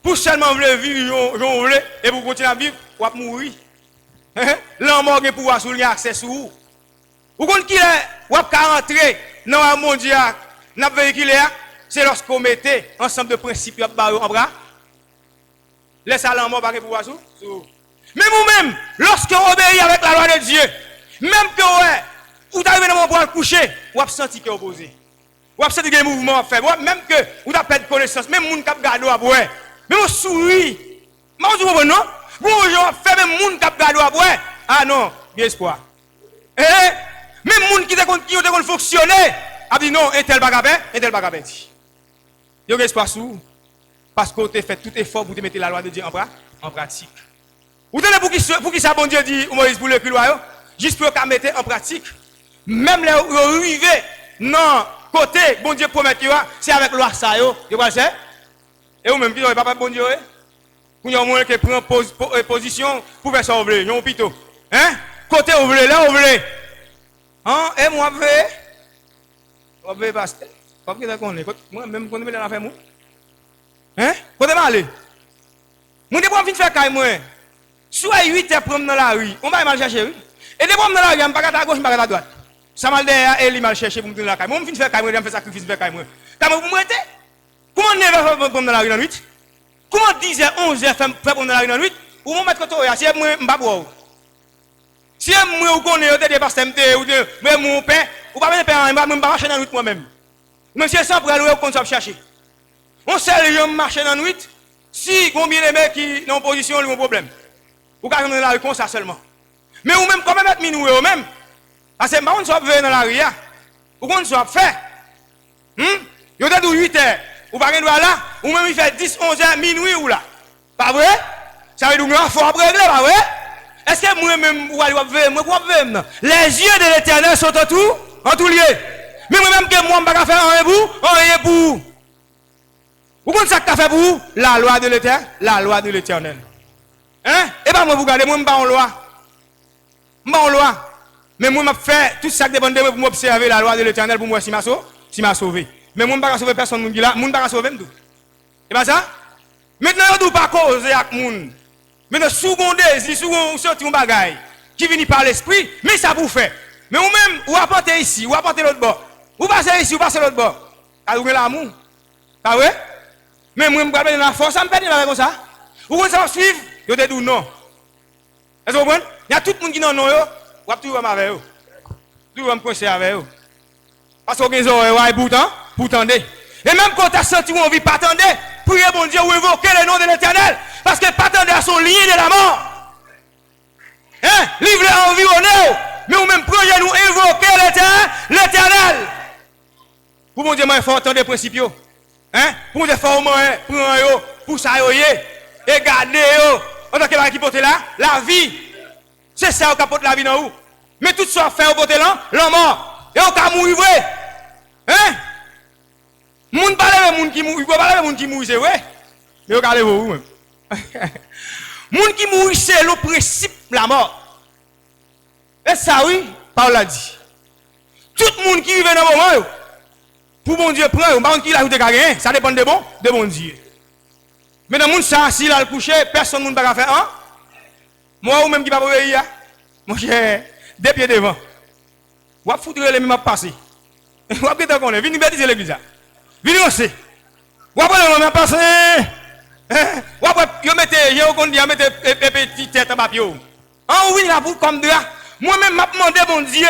pour seulement vivre, vous voulez, et pour continuer à vivre, vous allez mourir. L'homme mort pour pouvoir souligner accès sur vous. Vous comprenez qui est, vous allez rentrer dans le monde, dans le véhicule, c'est lorsqu'on mettait ensemble de principes en bras. Laissez l'homme mort pour pouvoir souligner. Mais vous-même, lorsqu'on obéit avec la loi de Dieu, même que vous arrivez dans mon bras coucher, vous avez senti que vous opposez. Vous avez senti que le mouvement a fait. Même que vous avez perdu connaissance, même les gens qui ont gardé à boire, même vous souriez. Mais vous comprenez, non? Vous avez fait même les gens qui ont gardé à boire. Ah non, bien espoir. Même les gens qui ont fonctionné, a dit non, un tel bagabin, un tel bagabin. Vous avez espoir sur vous. Parce que vous avez fait tout effort pour mettre la loi de Dieu en pratique. Vous savez pour qui ça, bon Dieu dit, Moïse, pour le loi, juste pour le mettre en pratique. Même les arrivés, non, côté, bon Dieu promet, c'est avec loi ça, vous voyez ça? Et vous-même, qui n'avez pas bon Dieu, vous avez moins qui prend position pour faire ça ouvrir, vous avez un côté ouvrir, là, ouvrir. Et moi, vous voyez, pasteur. Moi-même, quand je vais dans la ferme, côté aller. Moi, je vais faire caille, moi. Soit 8 heures pour dans la rue, on va mal chercher, oui. Et dès que je dans la rue, je ne vais pas à gauche, je ne vais pas à droite. Ça m'a derrière, et il m'a cherché pour me donner la caille. Moi, je vais faire caille, je vais faire sacrifice, je vais faire caille, moi. Comment vous m'arrêtez? Comment on est pour dans la rue dans la nuit? Comment 10 h 11 h faire pour dans la rue dans la nuit? Ou mon mettre côté, si moi, je ne vais pas boire. Si moi, vous connaissez, vous êtes pasteur, ou mon père, ou pas même père, je ne vais pas marcher dans la nuit moi-même. Monsieur, sans pour aller au compte, chercher. On sait les gens marcher dans la nuit, si combien de mecs qui sont en position, ils ont un problème. Vous pouvez dans la rue comme ça seulement. Mais vous même, quand même, être minoué, vous même. Parce que si on soit dans la rue, vous qu'on soit fait. Vous êtes 8 heures, vous ne pouvez pas là, ou même il fait 10, 11 heures, minuit ou là. Pas vrai? Ça veut dire que il faut régler, pas vrai? Est-ce que moi-même, vous allez voir, les yeux de l'Éternel sont en tout lieu. Mais moi-même, que moi, je ne peux pas faire rien pour vous. Vous comprenez ça que tu as fait pour vous? La loi de l'Éternel. La loi de l'Éternel. Et pas moi, vous regardez, moi, je ne suis pas en loi. Je ne suis pas en loi. Mais moi, je fais tout ça qui dépend de moi pour m'observer la loi de l'Éternel pour moi si je m'a sauvé. Mais moi, je ne peux pas sauver personne, je ne peux pas sauver tout. Et pas ça? Maintenant, je ne dois pas causer avec les gens. Maintenant, seconde, si vous sortez un bagage qui vient par l'esprit, mais ça vous fait. Mais vous-même, vous apportez ici, vous apportez l'autre bord. Vous passez ici, vous passez l'autre bord. Vous avez l'amour. Pas vrai? Mais moi, je me garde dans la force, ça me perd comme ça. Vous voulez ça suivre? Vous dites non. Est-ce que vous comprenez? Il y a tout le monde qui n'a non, vous avez tout avec eux. Tout le monde conseiller avec eux. Parce que vous avez des oreilles pour tendre. Et même quand tu as senti envie de pas attendre, priez bon Dieu ou évoquer le nom de l'Éternel. Parce que pas attendre à son lien de la mort. Hein? Livre environné. Mais ou même projet nous évoquer l'Éternel. Pour mon Dieu, moi, il faut entendre les principes. Hein? Pour mon Dieu, il faut prendre pour ça, et garder. En tant que qui porte là, la vie. C'est ça qui porte la vie dans vous. Mais tout ça fait au porte là, la mort. Et on va mourir vrai. Hein? Moun parle de moun qui mourit, parle de moun qui mourit, c'est vrai. Mais regardez vous même. Moun qui mourit, c'est le principe de la mort. Et ça, oui, Paul l'a dit. Tout le monde qui vit dans le moment, pour bon Dieu prendre, par contre, qui l'a ajouté quelqu'un, ça dépend de bon Dieu. Mais dans le monde, ça, s'il a le coucher, personne ne va faire un. Moi, ou même qui va pas hier, moi, j'ai deux pieds devant. Ou à foutre les mêmes passer. Ou à péter qu'on est, venez bêtiser l'église. Venez aussi. Ou après, on a passé. Ou après, yo mettez, yo qu'on dit, mettez petit tête en papier. En oui, la boucle comme de là. Moi-même, m'a demandé, mon Dieu,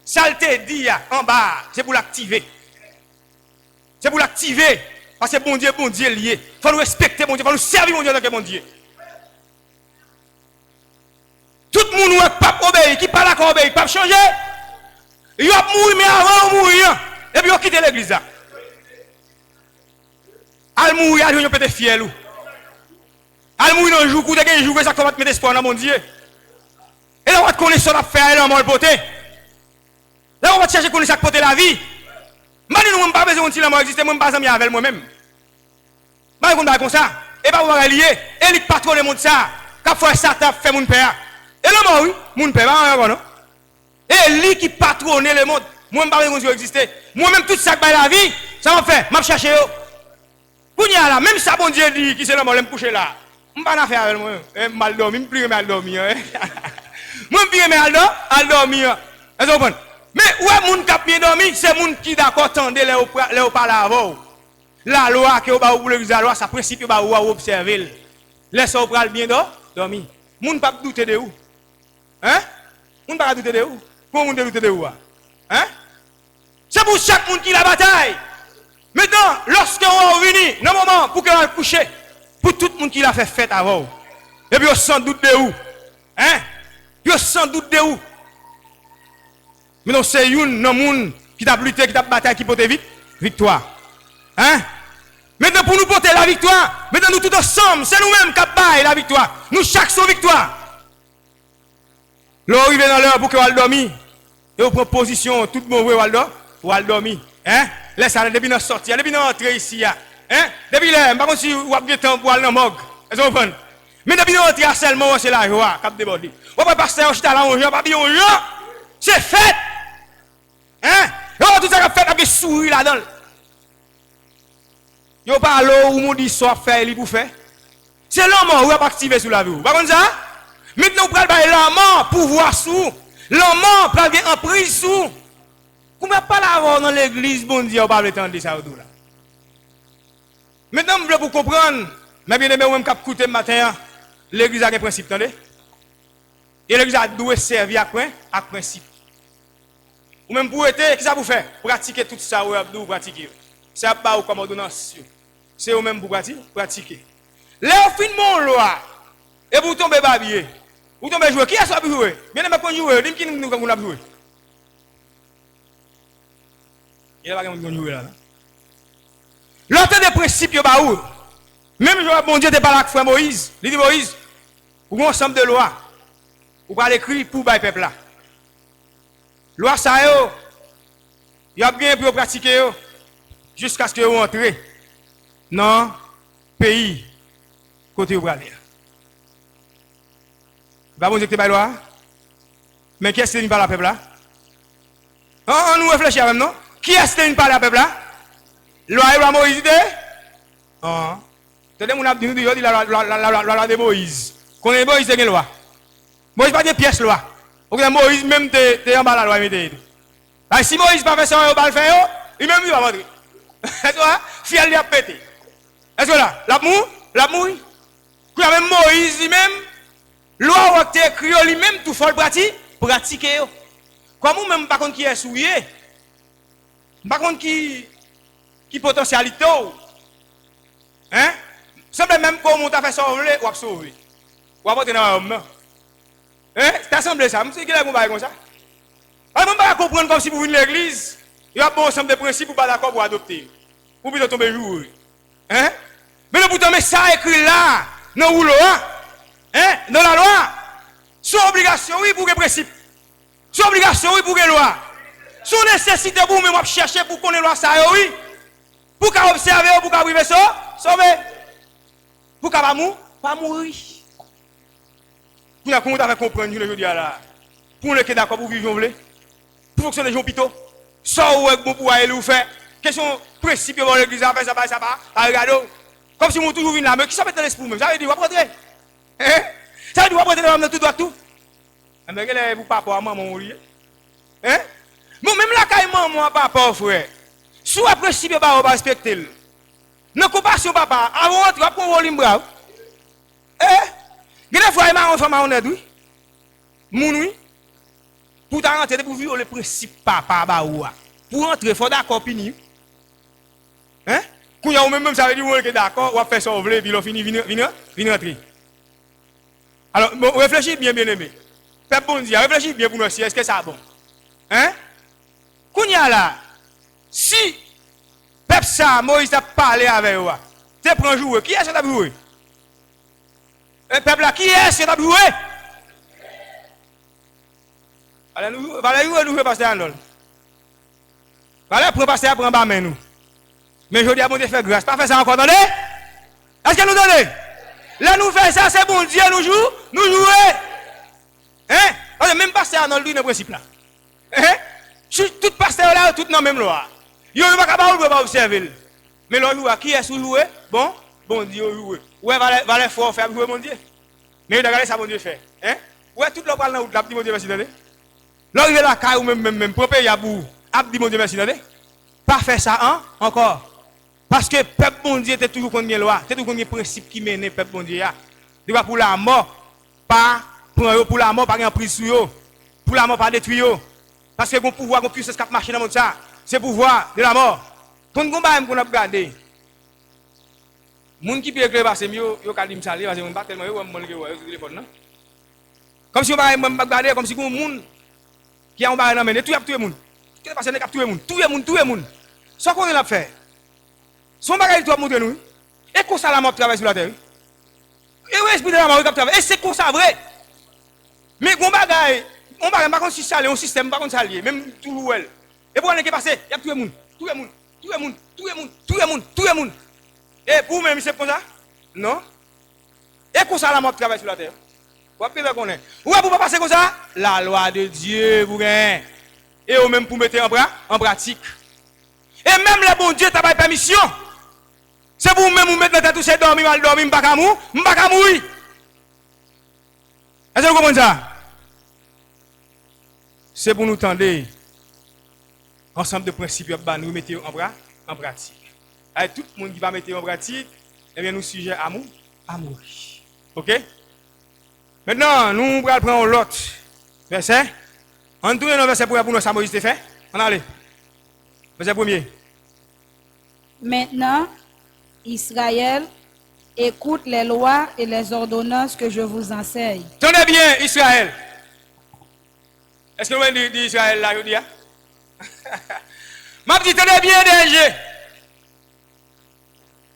ça te dit en bas, c'est pour l'activer. C'est pour l'activer. Parce que bon Dieu lié. Il faut nous respecter, bon Dieu, il faut nous servir, mon Dieu, en tant que bon Dieu. Tout le monde qui pas obéir, qui pas d'accord obéir, pas changer. Il va mourir, mais avant de mourir, et puis il quitte l'église. Al mourir, il peut être fier. Al mourir dans le jour, il jour, ça va mettre espoir dans mon Dieu. Et là, on va te connaître ça faire, et là, on va le porter. Là, on va te chercher connaître ça porter la vie. Je ne sais pas besoin de la mort exister, je ne sais pas besoin avec moi-même. Je ne sais pas comme ça. Et pas vous lier. Et les patrons de monde ça. Quand fait ça, fait mon père. Et là, moi, oui, mon père, non? Et lui qui patronne le monde, moi, je ne sais pas besoin exister. Moi-même, tout ça qui la vie, ça m'a fait, je cherche. Pour là, même ça, bon Dieu dit, qui c'est là, je me coucher là. Je ne sais pas faire avec moi. Je mal dormi, je ne peux mal dormir. Moi, je ne peux mal dormir. Vous comprenez? Mais ouais, moun kap bien dormi, c'est moun qui d'accord tande les parler avant. La loi que ba ou la loi, ça principe ba ou observer. Laisse ou pral bien dormi. Moun pas douter de où? Hein? Moun pas douter de où? Comment moun douter de où? Hein? C'est pour chaque moun qui la bataille. Maintenant, lorsque on va venir, dans le moment pour qu'on coucher, pour tout le monde qui l'a fait fête avant. Et puis on sans doute de où? Hein? Yo sans doute de où? Mais non, c'est une monde qui t'a lutté, qui t'a bataille, qui porte victoire. Hein? Maintenant, pour nous porter la victoire, maintenant nous tous ensemble, c'est nous-mêmes qui baillons la victoire. Nous chaque son victoire. Là, arrive dans l'heure pour que vous dormir. Et vous prenez position, tout le monde va dormir. Hein? Laissez aller, depuis nous sortir, depuis nous entrer ici. Hein? Depuis là, par contre, si vous avez temps pour aller dans le morgue. Est-ce que vous comprenez? Mais depuis nous entrer seulement, c'est la joie, cap débordé. Vous ne pouvez pas passer en chita là, on joue, pas bien, on joue. C'est fait. Hein? Yo tout ça fait avec sourire là-dedans. Yo pas l'eau ou mon dit soit faire pour faire. C'est l'homme qui va activer sur la vie. Par contre ça, maintenant on prend l'homme pouvoir sous. L'homme prend bien en prise sous. Comment pas l'avoir dans l'église bon Dieu, on pas le temps de ça là. Maintenant je veux pour comprendre, mais bien aimé même cap écouter matin, l'église a un principe, attendez. Et l'église a doit servir à principe. Ou même pour être, qu'est-ce que ça vous fait? Pratiquer tout ça, vous pratiquer. C'est pas comme ordonnance. C'est vous même pour pratiquer. Là, au fin de mon loi, et vous tombez babier, vous tombez jouer. Qui est-ce qui a joué? Bien aimé qu'on joue, dis-moi qui nous a joué. Il n'y a pas de jouer là. L'autre des principes, même bon Dieu, tu pas là avec frère Moïse. Il dit Moïse, vous avez un ensemble de lois. Vous allez écrire pour le peuple là. Loi ça yo, y a bien pour pratiquer yo jusqu'à ce que vous entrez dans le pays côté vous aller. Va bon Dieu que loi. Mais qui est-ce qui parle à peuple là? On nous réfléchit même non? Qui est-ce qui parle à peuple là? Loi Moïse dit ah. Tenez mon abdi nous dit la loi de Moïse. Connaît Moïse c'est une loi. Moïse pas des pièces loi. Moïse même t'es en bas la loi si Moïse pas fait ça, il va le faire, il même il va rentrer. Est-ce que fiel lui a pété. Est-ce que là, l'amour, quand même Moïse lui-même, loi ou écrit lui-même tout faut le pratiquer. Comme même par contre qui est souillé, par contre qui qui potentialité. Hein? Semble même qu'on monte à faire sauver, ou à sauver. Ou à porter dans l'homme. Hein? C'est assemblé ça. Je me dis qu'il y a un comme ça. Alors, je ne peux pas comprendre comme si vous venez à l'église, il y a un bon ensemble de principes pour pas d'accord pour adopter. Ou plutôt tomber jour. Hein? Mais le bouton, mais ça écrit là, dans la loi, hein? Dans la loi, son obligation, oui, pour les principes. Son obligation, oui, pour les lois. Son nécessité pour moi chercher pour connaître la loi, ça, oui. Pour qu'on observe, pour qu'on arrive ça, sauver. Pour qu'on pas mourir. Pour qu'on va comprendre, je le dis là. Pour le qui est d'accord pour vivre, pour fonctionner les hôpitaux. Ça, ou est bon pour aller ou faire. Question principe dans l'église, ça va, regarde. Comme si on toujours venu là, mais qui ça met dans l'esprit même? Ça veut dire, vous apprenez. Hein? Ça veut dire, vous apprenez dans tout droit tout. Mais quel est vous papa, maman, on lit? Hein? Bon, même là, quand maman, papa, frère, soit principe, on va respecter. Non, compassion, papa, avant de rentrer, on va volume brave. Eh? Des fois, il m'a un femme à honnête, oui. Moun, oui. Pour rentrer, pour vivre le principe, papa, baoua. Pour rentrer, il faut d'accord, fini. Hein? Quand il y a même, ça veut dire, que d'accord, on va faire ça, on veut, puis on finit, venir rentrer. Alors, bon, réfléchis bien, bien aimé. Peuple bon Dieu, réfléchis bien pour nous, est-ce que ça bon? Hein? Quand il y a là, si peuple ça, Moïse a parlé avec vous, tu prends un jour, qui est-ce qui a joué? Le peuple là, qui est-ce qui a joué? Allez, nous jouer pasteur Arnold. Allez, prends pasteur, prends bas nous. Mais je dis à mon Dieu, faire grâce. Pas faire ça encore, attendez? Est-ce que nous donnez? Là, nous faisons ça, c'est bon Dieu, nous jouons. Hein? Même pasteur Arnold, lui, le principe là. Hein? Tout pasteur là, tout dans la même loi. Il n'y a pas observer. Mais l'on joue, qui est-ce que vous jouez? Bon Dieu, jouer. Ouais, va fort faire jouer mon Dieu. Mais regardez ça, mon Dieu fait. Hein? Ouais, tout le monde dans la dit mon Dieu, merci d'aller. L'arrivée là, car ou même, pour payer à bout, dit mon Dieu, merci d'aller. Pas faire ça, hein? Encore. Parce que peuple bon Dieu était toujours contre les lois, c'était toujours contre les principes qui menaient peuple bon Dieu. De pour la mort, pas pour la mort, pas en prise sur eux. Pour la mort, pas détruire. Parce que le pouvoir, le puissance qui marche dans le monde, c'est le pouvoir de la mort. Quand on a regardé, les gens qui peuvent éclairer, c'est mieux, ils ont dit ça, parce qu'ils ne pas tellement de téléphone. Comme si on va regarder, comme si les gens qui ont un tout le monde. Qu'est-ce qui passe avec tout le monde? Tout le monde. Ce qu'on a fait. Son bagage doit montrer nous. Et comme ça la mort travaille sur la terre. Et l'esprit de la mort travaille. Et c'est comme ça vrai. Mais on bagage, on bagage pas comme si ça un système pas comme ça lié, même tout le monde. Et pour aller passer, il y a tout le monde. Et pour même c'est comme ça? Non. Et comme ça la mort travaille sur la terre. Vous pouvez connaître. Ou pour pas passer comme ça? La loi de Dieu vous gagnez. Et ou même pour mettre en pratique. Et même le bon Dieu t'a pas permission. C'est pour même vous mettre dans tête c'est dormir mal dormir m'pas mourir. Est-ce que vous comprenez ça? C'est pour nous tendre ensemble de principes nous mettre en pratique. Et tout le monde qui va mettre en pratique, eh bien nous sujet à mourir. OK? Maintenant, nous allons prendre l'autre verset. On tourne le verset pour nous, ça Moïse fait. On allez. Verset premier. Maintenant, Israël, écoute les lois et les ordonnances que je vous enseigne. Tenez bien, Israël. Est-ce que vous voulez dire Israël là, je dis? Je dis, tenez bien, DNG.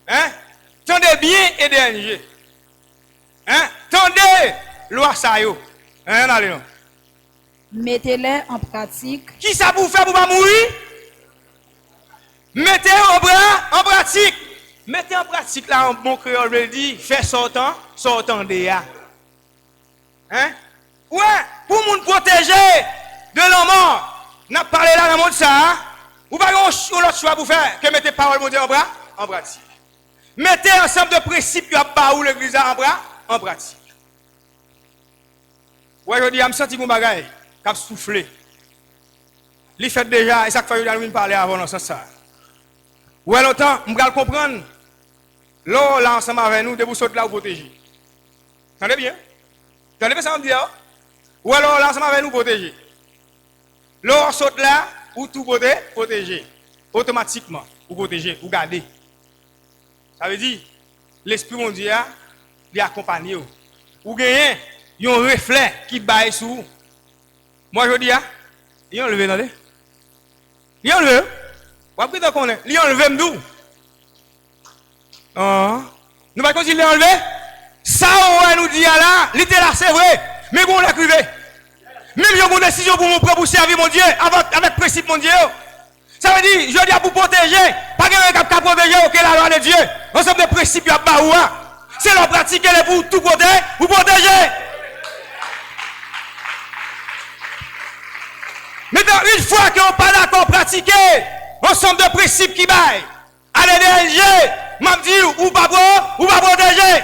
Hein? Tenez bien, et DNG. Hein? Tendez, loi ça yo. Hein, allez non. Mettez-les en pratique. Qui ça pour faire pour pas mourir? Mettez en pratique. Mettez en pratique là, mon créole le dit, fait sortant de ya. Hein? Ouais, pour nous protéger de l'homme, n'a parlé là dans le monde ça. Ou pas l'autre choix pour faire que mettez parole mon Dieu en pratique. Mettez ensemble de principes que ou l'église en pratique. Ouais, je dis, je me sens mon bagage, qui a soufflé. Il fait déjà, et ça fait que je parler avant dans ce sens. Ouais, longtemps, je vais comprendre. Là, ensemble avec nous, de vous sauter là ou protéger. Entendez bien? Entendez bien ça, on me dit? Ou alors, là, ensemble avec nous, protéger. Là, on saute là, ou tout protéger. Automatiquement. ou protéger, ou garder. Ça veut dire, l'esprit mondial, il accompagne. Ou gagne, il y a un reflet qui baille sous. Moi, je dis, il y a enlevé, attendez. Il y a enlevé. Vous avez pris qu'on est. Il y a enlevé, m'dou. Nous allons continuer à enlever. Ça, on nous dit là, littéralement, c'est vrai. Mais on l'a crivé. Même si on a une décision pour mon propre servir mon Dieu, avec principe mon Dieu. Ça veut dire, je dis pour protéger, pas quelqu'un qui a protégé, ok, la loi de Dieu. Ensemble de principes, c'est la pratique pour tout côté, pour protéger. Maintenant, une fois qu'on n'est pas d'accord pratiquer, ensemble de principes qui baillent, allez DLG, m'a dit, ou pas protéger.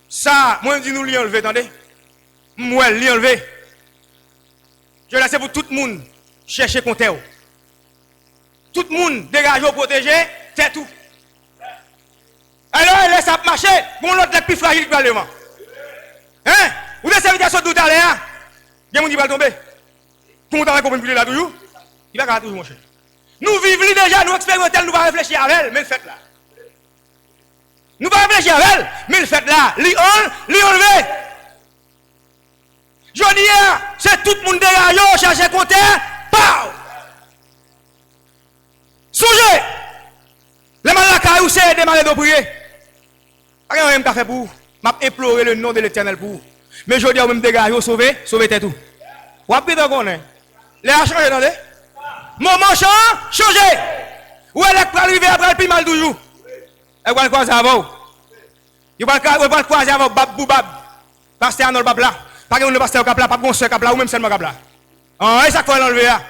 Ça, moi, je dis nous l'y enlever, attendez. Moi, l'y enlever. Je laisse pour tout le monde chercher contre eux. Tout le monde dégage au protéger, c'est tout. Alors, laisse ça marcher, bon, l'autre est plus fragile que l'allemand. Hein? Vous avez invitation tout à l'heure. Il y a des gens qui vont tomber. Comment tu vas comprendre là toujours? Il va toujours, mon cher. Nous vivons déjà, nous expérimentons, nous allons réfléchir à elle, mais le fait là. Nous allons réfléchir à elle, mais le fait là. Lui enlever. Je dis, c'est tout le monde dégage, chercher contre elle, pow! Songez! Les malaka où c'est démarrer de prier. Rien ne fait pour vous. M'a imploré le nom de l'Éternel pour vous. Mais je dis à même dégage, sauver tête tout. Vous avez bien connaître. Les a changé, attendez. Moment changé. Où elle est arrivée après le plus mal toujours. Elle va le croiser avant. Il va le croiser avant Bab Boubab. Pasteur Arnold Babla. Pas que le pasteur Capla, pas que monsieur Capla ou même seulement Capla. Et ça quoi l'enlever là.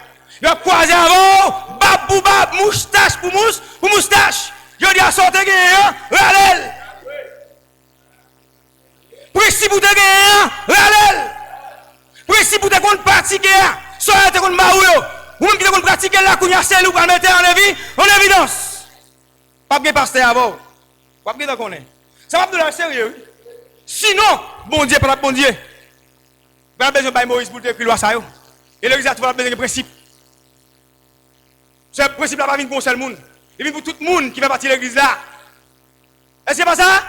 Il va croiser avant Bab Boubab, moustache pour moustache. Je dis à sortir allez. Principe de guerre, allez. Principe de qu'on pratiquer, soit de qu'on maouyo, ou même de qu'on pratiquer là qu'on y a celle ou pas mettre en évidence. Pas de pasteur avant. Pas de qu'on est. Ça va de la sérieux. Sinon, bon Dieu pas bon Dieu. Pas besoin de Moïse pour écrire loi ça yo. Et l'église a besoin de principe. Ce principe là pas venir pour un seul monde. Il vient pour tout le monde qui fait partie de l'église là. Est-ce que c'est pas ça?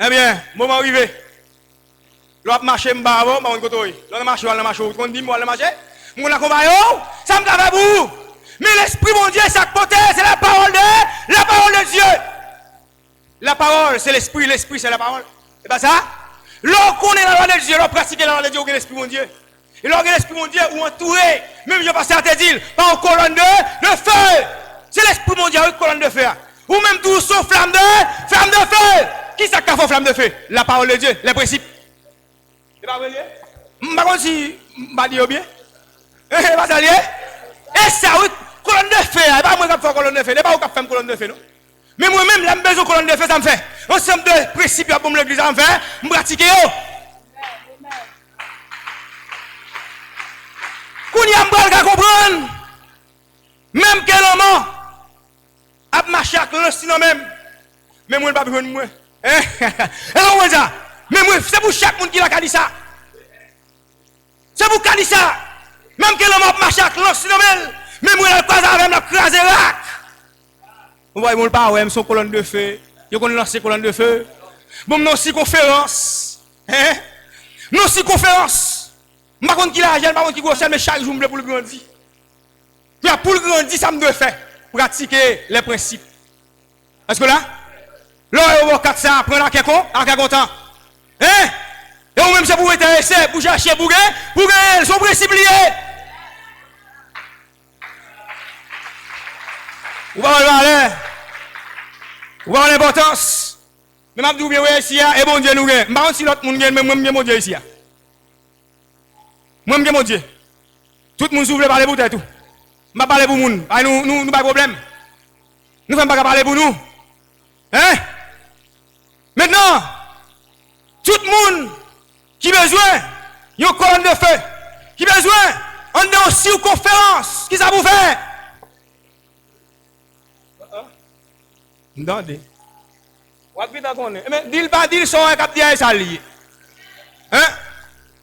Eh bien, moment arrivé. L'autre marché m'ba avant, m'on côté. L'autre marché, on dit moi le marché. Mon accompagne, ça me fait pour. Mais l'esprit mon Dieu chaque côté, c'est la parole de Dieu. La parole, c'est l'esprit c'est la parole. C'est pas ça? Lorsqu'on connaît la loi de Dieu, lorsqu'on pratique la loi de Dieu, on a l'esprit mon Dieu. Et lorsqu'on a l'esprit mon Dieu, ou entouré, même je passe à te dire, par une colonne de feu. C'est l'esprit mon Dieu, une colonne de feu. Ou même tout sauf flamme de feu. Qui ça qui a fait flamme de feu? La parole de Dieu, les principes. C'est pas vrai? Par contre, si je dis bien, pas ça lié. Et ça, oui, colonne de feu, c'est pas moi qui fais colonne de feu, c'est pas moi qui fais colonne de feu, non? Mais moi-même, la besoin de colonne de feu, ça me fait. Ensemble de principes pour l'église, ça me fait, je pratique. Qu'on y a un comprendre. Même quel homme a marché avec le sinon même. Mais moi, je ne vais pas besoin de moi. Et ça? Mais moi, c'est pour chaque monde qui a dit ça. C'est pour qui dit ça. Même que l'homme a marché avec l'autre, mais moi, je ne vais pas avec la crase rac. Vous voyez, mon père, ouais, son colonne de feu. Il connaît lancer colonne de feu. Bon, nous aussi conférence. Nous aussi conférence. Je ne sais pas qui l'a jeune, je ne sais pas qui mais chaque jour, je pour le grandir. Puis pour le grandir, ça me doit faire. Pratiquer les principes. Est-ce que là? Là, on va 400, prendre un content. Hein? Et vous-même, c'est pour intéresser, pour chercher, pour gagner, son principe lié. Vous voyez valeur. Vous voyez l'importance. Mais je dis bien ici, et bon Dieu nous gagne. Je ne sais pas si l'autre monde gagne, mais moi, je mon Dieu ici. Moi, je mon Dieu. Tout le monde s'ouvre parler pour tout. Je ne vais pas parler pour le monde. Nous n'avons pas de problème. Nous ne faisons pas parler pour nous. Hein? Maintenant, tout le monde qui a besoin d'une colonne de feu, qui a besoin, on est aussi une conférence. Qui ça vous fait? Non, dis. Mais dis pas, dis son cap dit ça lié. Hein?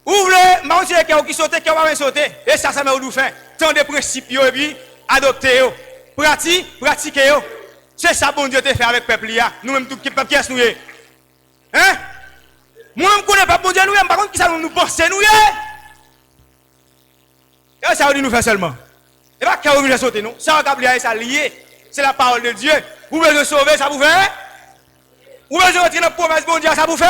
Ouvrez, ma dit qui saute, qui va sauter. Et ça m'a nous fait. Tant de principes et puis adopter yo. Pratiquer yo. C'est ça bon Dieu te fait avec peuple là. Nous même tout peuple qui est nous. Hein? Moi je connais pas bon Dieu nous, par contre qui ça nous penser nous. Et ça veut dire nous faire seulement. Et pas qu'on veut sauter non. Ça on ça lié. C'est la parole de Dieu. Vous voulez sauver ça vous fait? Vous voulez rentrer dans la promesse bon Dieu ça vous fait?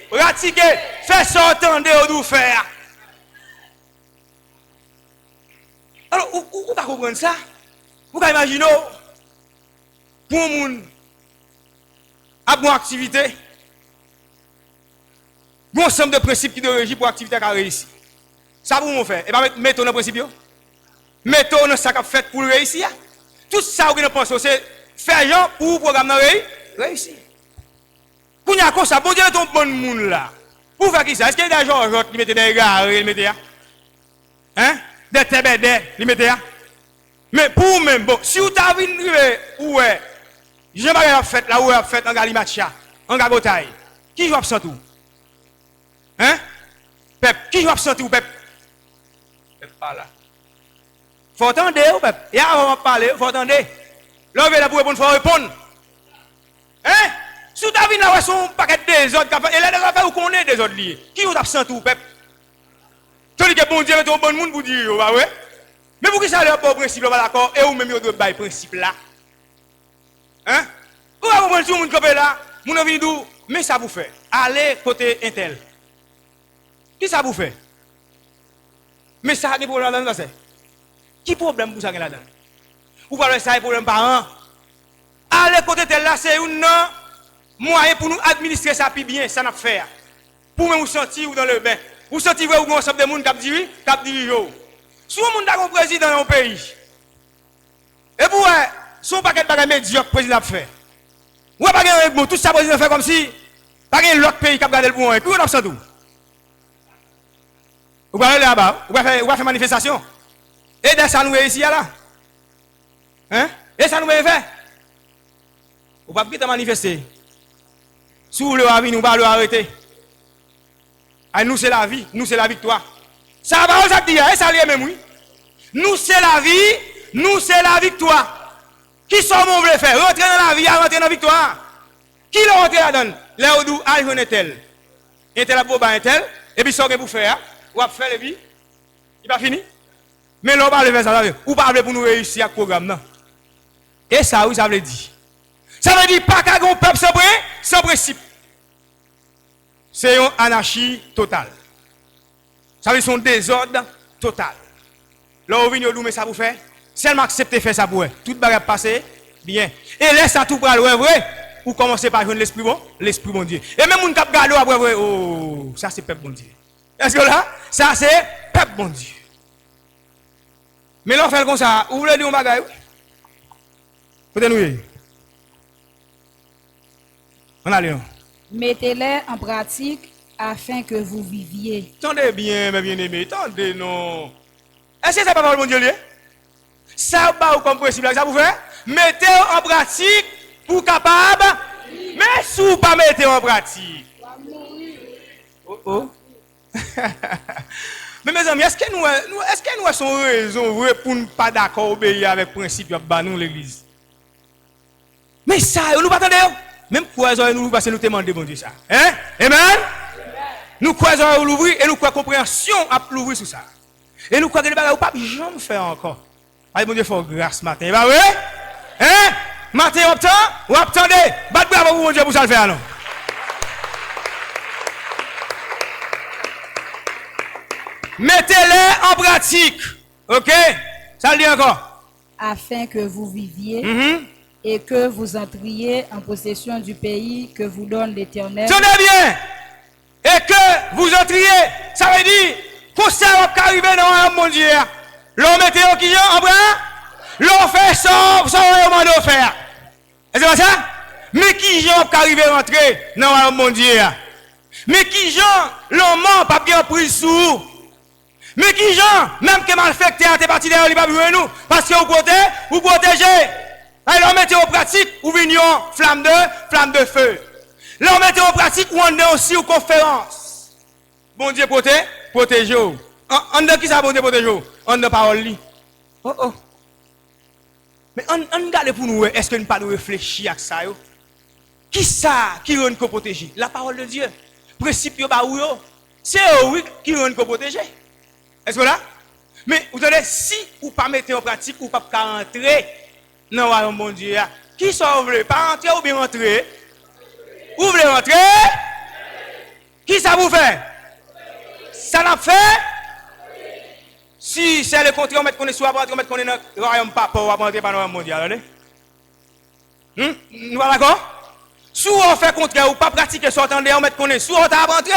Pratiquer, faites sortir de nous faire. Alors, vous pouvez comprendre ça? Vous pouvez imaginer, pour un monde, à bonne activité, bon ensemble de principes qui doivent régir pour l'activité qui a réussi. Ça vous faire. Et bien, mettons dans le principe. Mettons dans ce qu'on fait pour réussir. Tout ça, vous pensez, c'est faire genre pour le programme réussir. Pour nous, comme ça, bon Dieu, ton bon monde là. Pour faire qui ça? Est-ce qu'il y a des gens qui mettent des gars, ils mettent hein? Des TBD, ils mettent mais pour même, bon, si vous avez vu où est, je n'ai pas fait là où est fait en Galimatia, en Gagotaï, qui joue absent tout? Hein? Pep, qui joue absent tout, Pep? Pep, pas là. Faut attendre, Pep. Et avant de parler, faut attendre. Là, vous allez pour répondre. Hein? Si vous avez vu son paquet des autres, et là, des affaires, vous connaissez des autres liés. Qui joue absent tout, Pep? Celui qui est bon Dieu, c'est un bon monde pour dire, bah ouais. Mais pour qui ça leur pas principe là d'accord et ou même vous bail principe là. Hein? Vous va comprendre tout le monde camper là, mon envie d'où mais ça vous fait. Allez côté intel. Qui ça vous fait? Mais ça a des problèmes là-dedans c'est. Qui problème pour ça là-dedans? Vous parlez ça problème parents. Allez côté tel là c'est un moyen pour nous administrer ça plus bien, ça n'a faire. Pour même vous sentir ou dans le bain. Vous sentez vous avez un ensemble de monde qui dirige. Si vous avez un président dans un pays, et vous avez son paquet de bagages médiocres que le président a fait, vous n'avez pas un tout ça le président fait comme si, pas un l'autre pays qui a gardé le pouvoir, et puis vous avez ça tout. Vous allez là-bas, vous allez faire manifestation. Et dans ça nous est ici là. Hein? Et ça nous est fait. Vous ne pouvez pas manifester. Si vous voulez nous ne pouvons pas arrêter. Nous c'est la vie, nous c'est la victoire. Ça va vous dire, ça lié même oui. Nous c'est la vie, nous c'est la victoire. Qui sont mon voulez faire? Rentrer dans la vie, rentrer dans la victoire. Qui l'a rentré là-dedans? Là où nous allons un tel. Un tel a beau un tel, et puis ça que vous faire, ou à faire et puis, il va fini. Mais là on va le faire ça, ou pas pour nous réussir à ce programme non. Et ça oui ça veut dire. Ça veut dire pas qu'à un peuple sans principe. C'est une anarchie totale. Ça veut dire son désordre total. Là, vous venez mais ça vous fait. Seulement accepter de faire ça pour vous. Tout va passer bien. Et laisse ça tout pour aller vrai. Vous commencez par jouer l'esprit bon Dieu. Et même on cap garder après vrai. Oh, ça c'est peuple bon Dieu. Est-ce que là, ça c'est peuple bon Dieu. Mais là on fait comme ça. Vous voulez dire un bagage? Peut-être on a lion. Mettez-les en pratique afin que vous viviez. Tendez bien, mes bien-aimés, tendez non. Est-ce que ça pas bon Dieu lié? Ça va comme principe ça vous fait? Mettez en pratique pour capable. Mais si vous pas mettez en pratique. Oh. Mais mes amis, est-ce que nous sommes raison vrai pour ne pas d'accord obéir avec le principe de nous l'église? Mais ça, nous pas attendre. Même quoi nous parce que nous demandons bon Dieu ça. Hein? Amen. Nous croisons l'ouvrir et nous croyons compréhension à l'ouvrir sur ça. Et nous croyons que les bagages pas jamais faire encore. Allez bon Dieu faut grâce matin. Bah oui? Hein? Matin on attendez. Bat bravo pour bon Dieu pour ça le faire non. Mettez-les en pratique. OK? Ça le dit encore. Afin que vous viviez. Et que vous entriez en possession du pays que vous donne l'Éternel. Tenez bien! Et que vous entriez, ça veut dire, qu'on s'est arrivé dans un bon Dieu. L'on mettez au qui en bras, l'on fait sans vraiment de faire. Est-ce que c'est ça? Mais qui j'en arrivé à rentrer dans un bon Dieu? Mais qui j'en, l'on ment, pas bien pris sous. Mais qui j'en, même que malfecté à tes parties derrière, il va pas nous, parce que vous protégez. Alors mettez en pratique ou vignon flamme de feu. Là mettez en pratique ou on est aussi aux conférences. Bon Dieu protège. En de qui ça bon Dieu protège? En de parole. Oh. Mais on regarde pour nous, est-ce que nous ne pas réfléchir à ça? Qui ça qui rend qu'on protéger? La parole de Dieu. Principe yo ba ou yo. C'est eux qui rend qu'on protéger. Est-ce que là? Mais vous savez, si vous pas mettez en pratique, vous pas rentrer dans le royaume bon Dieu. Qui sont vous pas rentrer ou bien rentrer? Vous voulez rentrer? Qui ça vous fait? Ça n'a fait? Si c'est le contraire, on met qu'on est soit on met qu'on est dans le royaume papa, on va rentrer par le royaume mondial. Nous sommes d'accord? Si on fait contraire ou pas pratiquer ça, on met qu'on est soit on va rentrer,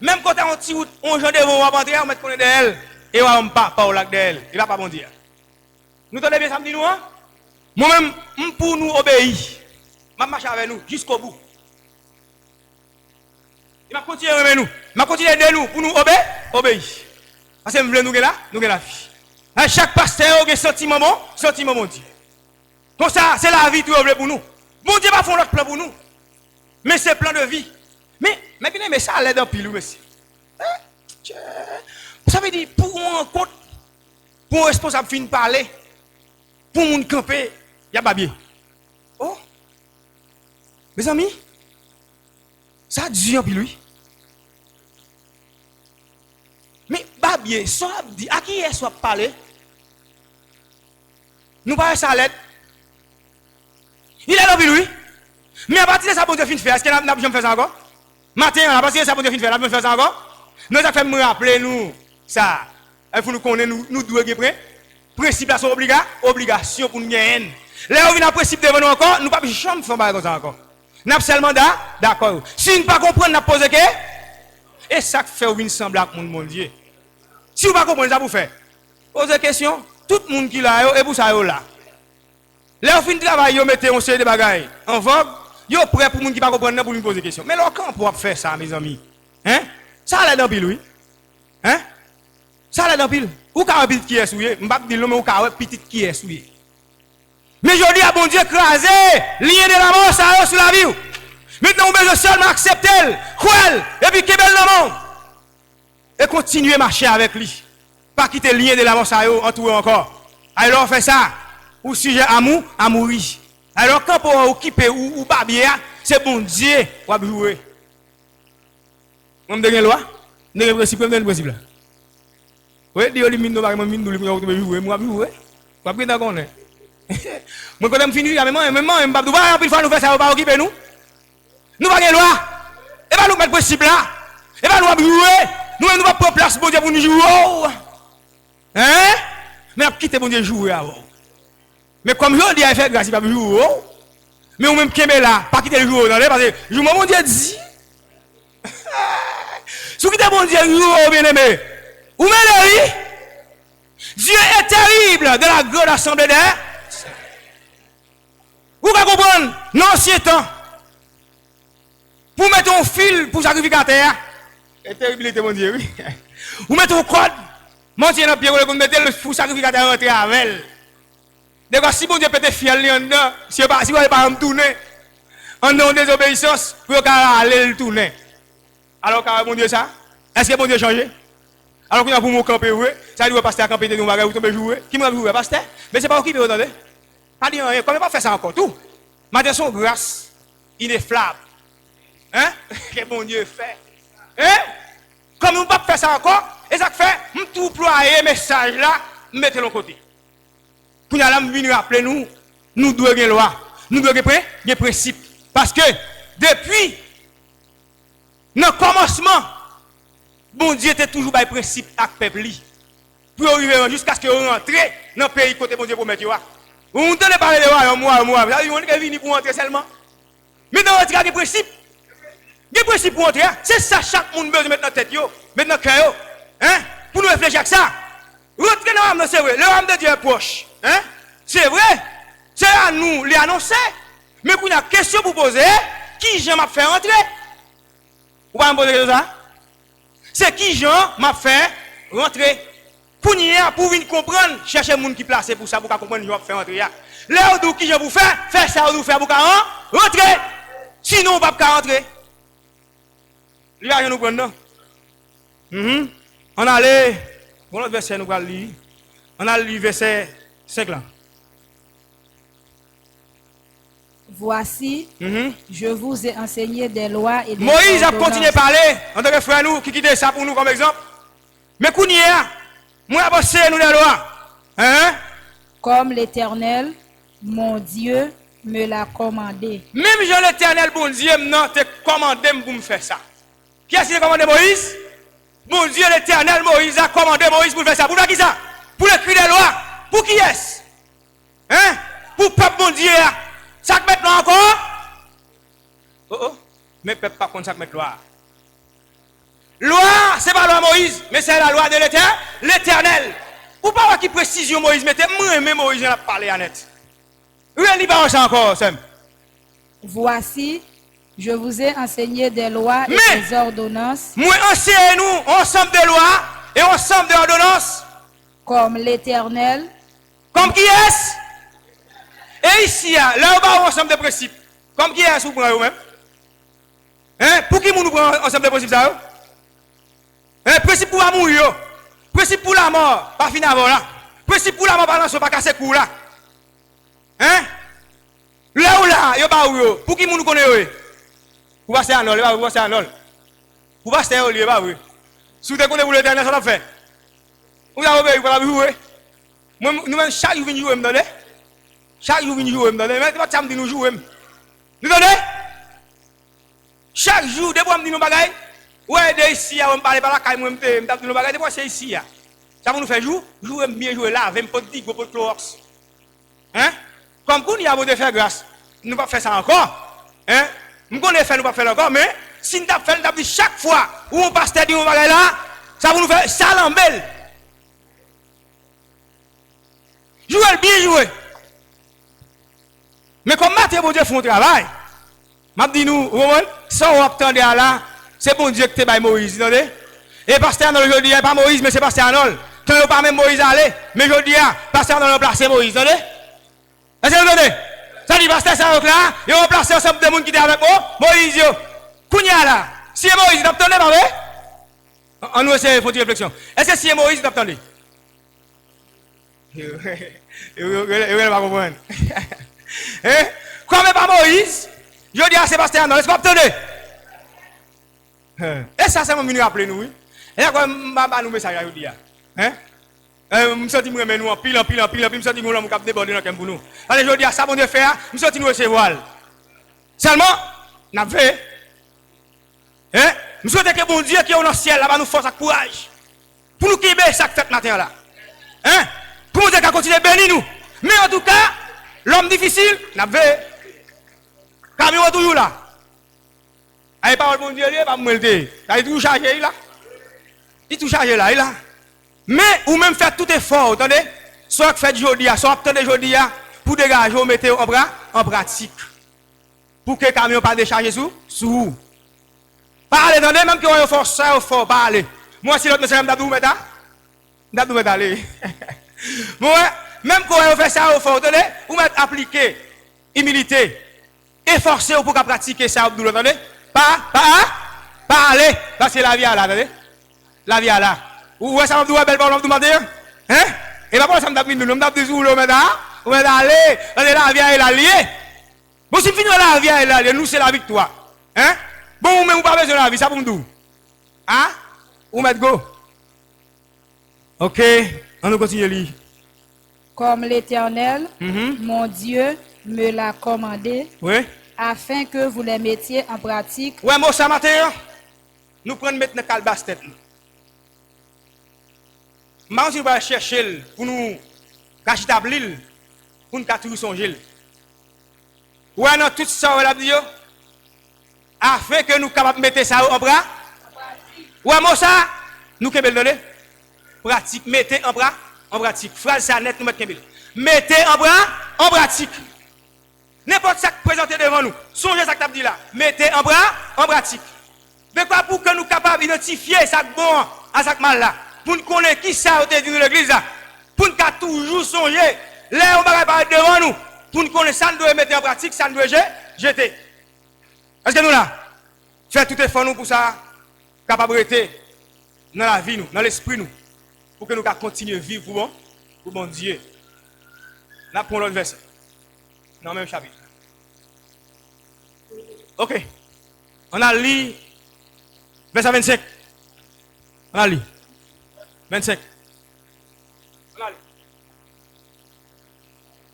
même quand on petit on jeune devant on va rentrer, on met qu'on est d'elle et on pas au lac d'elle. Il va pas bon dire. Nous tenez bien ça me dit nous hein? Moi-même pour nous obéir. Je marche avec nous jusqu'au bout. Il va continuer avec nous. Il va continuer de nous pour nous obéir. Parce que nous voulons nous là, nous la vie. À chaque pasteur a un sentiment bon Dieu. Comme ça, c'est la vie tout pour nous. Bon Dieu va faire notre plan pour nous. Mais c'est plan de vie. Mais ça a l'air d'un pile, monsieur. Ça veut dire, pour un compte, pour un responsable fin de parler, pour mon camper, il y a pas bien. Oh, mes amis, ça a dû en pile, lui. Mais Babier, ça dit, à qui est-ce qu'on parler? Nous parlons ça à l'aide. Il est là, lui. Mais à partir de ça, bon Dieu fin de faire, est-ce qu'il n'a pas fait ça encore? Matin, à partir de ça, bon Dieu fin de faire, il n'a pas fait ça encore? Nous avons fait me rappeler, nous, ça. Il faut nous connaître, nous devons être principe là, sont obligation pour nous gagner. Là, on vient à principe devant nous encore, nous ne pouvons pas jamais faire comme ça encore. Nous avons seulement d'accord. Si nous ne pas comprendre, nous posons que. Et ça fait au vin semble avec mon Dieu. Si vous ne comprenez pas, vous faites. Posez question. Tout le monde qui est là, et vous savez là. Là, au fin de travail, vous mettez un série de bagailles en vogue. Vous êtes prêt pour les gens qui ne comprennent pas pour nous poser des questions. Mais là, quand on peut faire ça, mes amis? Hein? Ça a l'air d'un pile, oui. Hein? Ça a l'air d'un pile. Ou quand un petit qui est souillé, je ne vais pas dire mais ou quand un petit qui est souillé. Mais je dis à bon Dieu, écraser, lier de la mort, ça a sur la vie. Maintenant, on besoin seulement accepter, croire, et puis qu'il belle le monde. Et continuer à marcher avec lui. Pas quitter le lien de la mort, ça a entouré encore. Alors, on fait ça. Ou sujet amour, à mourir. Alors, quand pour occuper ou babier, c'est bon Dieu qui va jouer. On me donne une loi, on me donne un principe, on me donne un principe. Oui, Dieu lui mine nous, moi jouer, moi jouer. Pas pris d'accord. Moi quand je finis, même je pas nous faire ça, pas occuper nous. Nous pas de loi. Et pas nous mettre principe là. Et pas nous jouer. Nous ne pas prendre place bon Dieu pour nous jouer. Hein? Mais on quitte bon Dieu jouer avant. Mais comme je dis à faire grâce, il va jouer. Mais on même qui est là, pas quitter le jouer parce que je mon Dieu dit. Si vous quittez bon Dieu jouer bien aimé. Vous m'aimez? Dieu est terrible de la grande assemblée d'air. Vous pouvez comprendre, dans l'ancien temps, pour mettre un fil pour sacrificateur, c'est terrible, mon Dieu, oui. Vous mettez un code, montier dans le pied, vous mettez le pour sacrificateur rentrer avec elle. D'accord, si bon Dieu peut être fier, si vous n'avez pas me tourner, en non désobéissance, vous pouvez aller le tourner. Alors, bon Dieu, ça, est-ce que bon Dieu a changé? Alors qu'on a pour mon camper, ça doit passer à camper de nous, vous tombez jouer. Qui m'a joué, pasteur? Mais c'est pas occupé, vous entendez? Pas dire rien, comment pas faire ça encore, tout. Maintenant, son grâce, ineffable. Hein? Que bon Dieu fait. Hein? Comme nous ne pouvons pas faire ça encore, et ça fait, nous tout ployer message là, mettez de côté. Pour nous allons venir rappeler nous devons avoir loi, nous devons avoir des principes. Parce que, depuis, le commencement, bon Dieu était toujours par principe avec le peuple. Pour arriver jusqu'à ce que vous rentrez dans le pays côté bon Dieu pour mettre. Vous entendez parler de moi, vous avez venu pour entrer seulement. Mais dans votre cas, des principes. Des principes pour entrer. C'est ça, chaque monde besoin de mettre dans la tête, mettre dans le cœur. Hein? Pour nous réfléchir à ça. Rentrer dans l'âme, c'est vrai. Le âme de Dieu est proche. Hein? C'est vrai. C'est à nous les annoncer. Mais pour une question pour poser, qui Jean m'a fait entrer? Vous pouvez me poser ça? C'est qui Jean m'a fait rentrer? Pour venir comprendre, chercher les gens qui placent pour ça, pour comprendre, je vais faire rentrer. Là où qui je vous fais ça, vous faire pour rentrer. Sinon, on ne va pas rentrer. Lui, nous prendre. On allait, bon l'autre verset nous allons lire. On a lu verset 5 là. Voici, je vous ai enseigné des lois et des Moïse a ordonnances. continué à parler, en tant que frère nous, qui quitte ça pour nous comme exemple. Mais Kounia, moi, bossé nous les lois. Hein? Comme l'Éternel, mon Dieu, me l'a commandé. Même Jean l'Éternel, bon Dieu, non, te commandé pour me faire ça. Qui a commandé Moïse? Mon Dieu, l'Éternel, Moïse a commandé Moïse pour faire ça. Pour qui ça? Pour écrire des lois. Pour qui est-ce? Hein? Pour le peuple, mon Dieu. Ça que maintenant encore? Oh. Mais peuple pas contre ça que mettre loi. Loi, c'est pas la loi Moïse, mais c'est la loi de l'Éternel. Ou pas qui précision Moïse, mettez moi même Moïse a parlé à net. Oui, il pas ça encore, Sam. Voici, je vous ai enseigné des lois et des ordonnances. Moi enseigne nous ensemble de lois et ensemble d'ordonnances. Comme l'Éternel. Comme qui est-ce? Et ici, là, on va ensemble de principes. Comme qui est-ce vous prenez vous-même? Hein? Pour qui nous prenons ensemble de principes ça? Hein? Principe pour la mourir. Principe pour la mort, pas fin avant là. Principe pour la mort, pas casser cou là. Hein? Là ou là, yo pas ou pour qui nous connaît eux? Pour passer à l'ol, pour passer à l'ol. Pour passer à l'ol, pas oui. Si vous connaissez pour l'Éternel, ça l'a fait. Vous avez obéi, vous avez joué. Nous-mêmes, chaque jour, nous jouons, nous donnez. Chaque jour, nous jouons, nous donnez. Mais pas samedi, nous jouons. Nous donnez. Chaque jour, des fois, nous disons bagaille. Ouais, de ici, on parle par la caille, moi, je tape nos bagages, des fois, c'est ici. Ça va nous faire jouer bien jouer là, avec un peu de digue, un peu de chlorox. Hein? Comme qu'on y a beau de faire grâce, nous ne pouvons pas faire ça encore. Hein? Nous connaissons faire, nous ne pouvons pas faire encore, mais si nous avons fait, nous avons dit chaque fois où on passe tête, on va là, ça va nous faire ça l'embelle. Jouer bien jouer. Mais comme Mathieu, bon Dieu, font un travail, m'a dit nous, ça on attendait à là, c'est bon Dieu que tu es Moïse, entendez? Et pasteur Arnold, je dis, pas Moïse, mais c'est pasteur Arnold. Tu n'as pas même Moïse aller, mais je dis, pasteur Arnold a placé Moïse, entendez? Est-ce que vous entendez? Ça dit, pasteur Sarok là, il a placé ensemble de monde qui étaient avec moi, Moïse, yo. Kounia là, si c'est Moïse, t'attendez, pas vrai? On nous essaie de faire une réflexion. Est-ce que si c'est Moïse, t'attendez? Vous ne pas comprendre. Comme pas Moïse, je dis à Sébastien, non, est-ce que vous attendez? Et ça, c'est mon venu appeler nous, oui. Et là, comme je nous message à aujourd'hui, hein? Je me sens que nous en pile, je me sens que nous avons débordé dans le pour nous. Allez, je dis à ça, bon Dieu, faire, je me sens que nous recevoir. Seulement, nous avons fait. Hein? Je me sens que bon Dieu qui est dans le ciel, là-bas, nous force à courage. Pour nous quitter chaque fête matin là. Hein? Pour nous dire qu'à continuer à bénir nous. Mais en tout cas, l'homme difficile, nous avons fait. Camion toujours là. Aïe, parole mon Dieu, pas me le il est tout chargé là. Il est tout chargé là, là. Mais, ou même faire tout effort, attendez, soit fait aujourd'hui, soit attendez aujourd'hui, pour dégager, ou mettez en pratique. Pour que le camion ne pas décharger sous. Parlez, attendez, même que vous faites ça, vous faites parler. Moi, si l'autre monsieur m'dabdou mettre, aller. Moi, même quand vous faites ça, vous faites, attendez, vous mettez appliquer, humilité, efforcer pour pratiquer ça, vous attendez. Pas aller, parce que la vie est là, attendez. La vie est là. Ou ça m'a dit, belle parole, on m'a demandé, hein? Et pas ça m'a dit, nous m'a dit, où le mettre, on va aller, la vie est là, liée. Bon, si finit la vie est là, nous c'est la victoire. Hein? Bon, mais vous pas besoin de la vie, ça pour nous. Hein? Ou mettre go. Ok, on nous continue à lire. Comme l'Éternel, mon Dieu, me l'a commandé. Oui. Afin que vous les mettiez en pratique. Ouais, moi, ça matin, nous prenons maintenant calebasse tête. Maintenant, si nous allons chercher pour nous cacher ta blille, pour nous toujours songer. Ouais, non, tout ça, on l'a dit, afin que nous capables de mettre ça en bras. Ouais, moi, ça, nous pouvons donner. Pratique, mettez en pratique. Phrase ça net, nous mettons mettez en pratique. N'importe ça que présentez devant nous, songez ça que tu as dit là. Mettez en pratique. De quoi pour que nous soyons capables d'identifier ça bon à ça mal là. Pour nous connaître qui ça a été dit dans l'église là. Pour nous toujours songer. Là, on va parler devant nous. Pour nous connaître ça, nous devons mettre en pratique, ça nous devons jeter. Est-ce que nous là, faire tout effort nous pour ça, capable de dans la vie, nous, dans l'esprit, nous, pour que nous puissions continuer à vivre pour bon Dieu. Nous prenons l'autre verset. Dans le même chapitre. Ok. On a lu verset 25. On a lu 25. On a lu.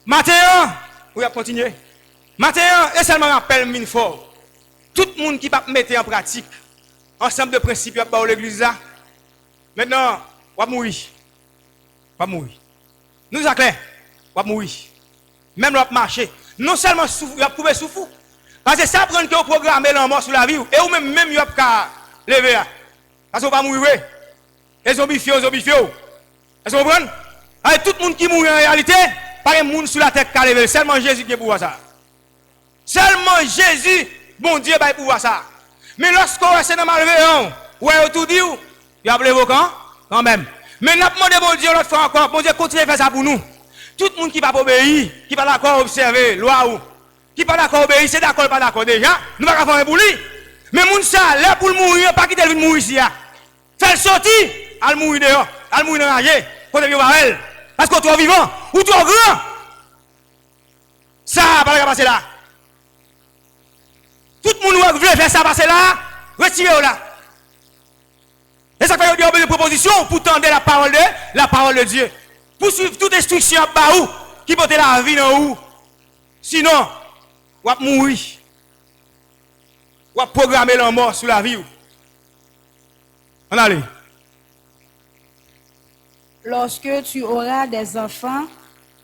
Matin, on va continuer. Matin, et seulement rappel mine fort. Tout le monde qui va mettre en pratique ensemble de principes dans l'église là. Maintenant, on va mourir. On va mourir. Nous sommes clairs. On va mourir. Même on va marcher. Non seulement on va trouver souffle. Parce que ça prend que vous programmez la mort sur la vie. Et vous même vous pas lever. Parce qu'on va mourir. Et zombifiés. Est-ce que vous comprenez? Avec tout le monde qui mourit en réalité, pas un monde sur la tête qui a levé. Seulement Jésus qui est pour ça. Seulement Jésus, bon Dieu, va pouvoir ça. Mais lorsqu'on est dans malveillant, ouais, tout dit, il y a levé quand même. Mais nous demandons bon Dieu l'autre fois encore, bon Dieu, continue à faire ça pour nous. Tout le monde qui va pas obéir, qui va d'accord observer, loi ou, qui va d'accord obéir, c'est d'accord, pas d'accord déjà, nous ne pouvons pas faire un bouli. Mais moun ça, là pour mourir, pas quitter le mourir ici. Fais le sortir, al mourir dehors, al mourir dans la rue, quand tu vas elle. Parce que tu es vivant, ou tu es grand. Ça, pas passer là. Tout le monde veut faire ça passer là, retirez-le là. Et ça fait des propositions pour tendre la parole de Dieu. Pour suivre toute instruction à Baou, qui porte la vie dans où. Sinon, on va mourir. On va programmer la mort sur la vie. On allez. Lorsque tu auras des enfants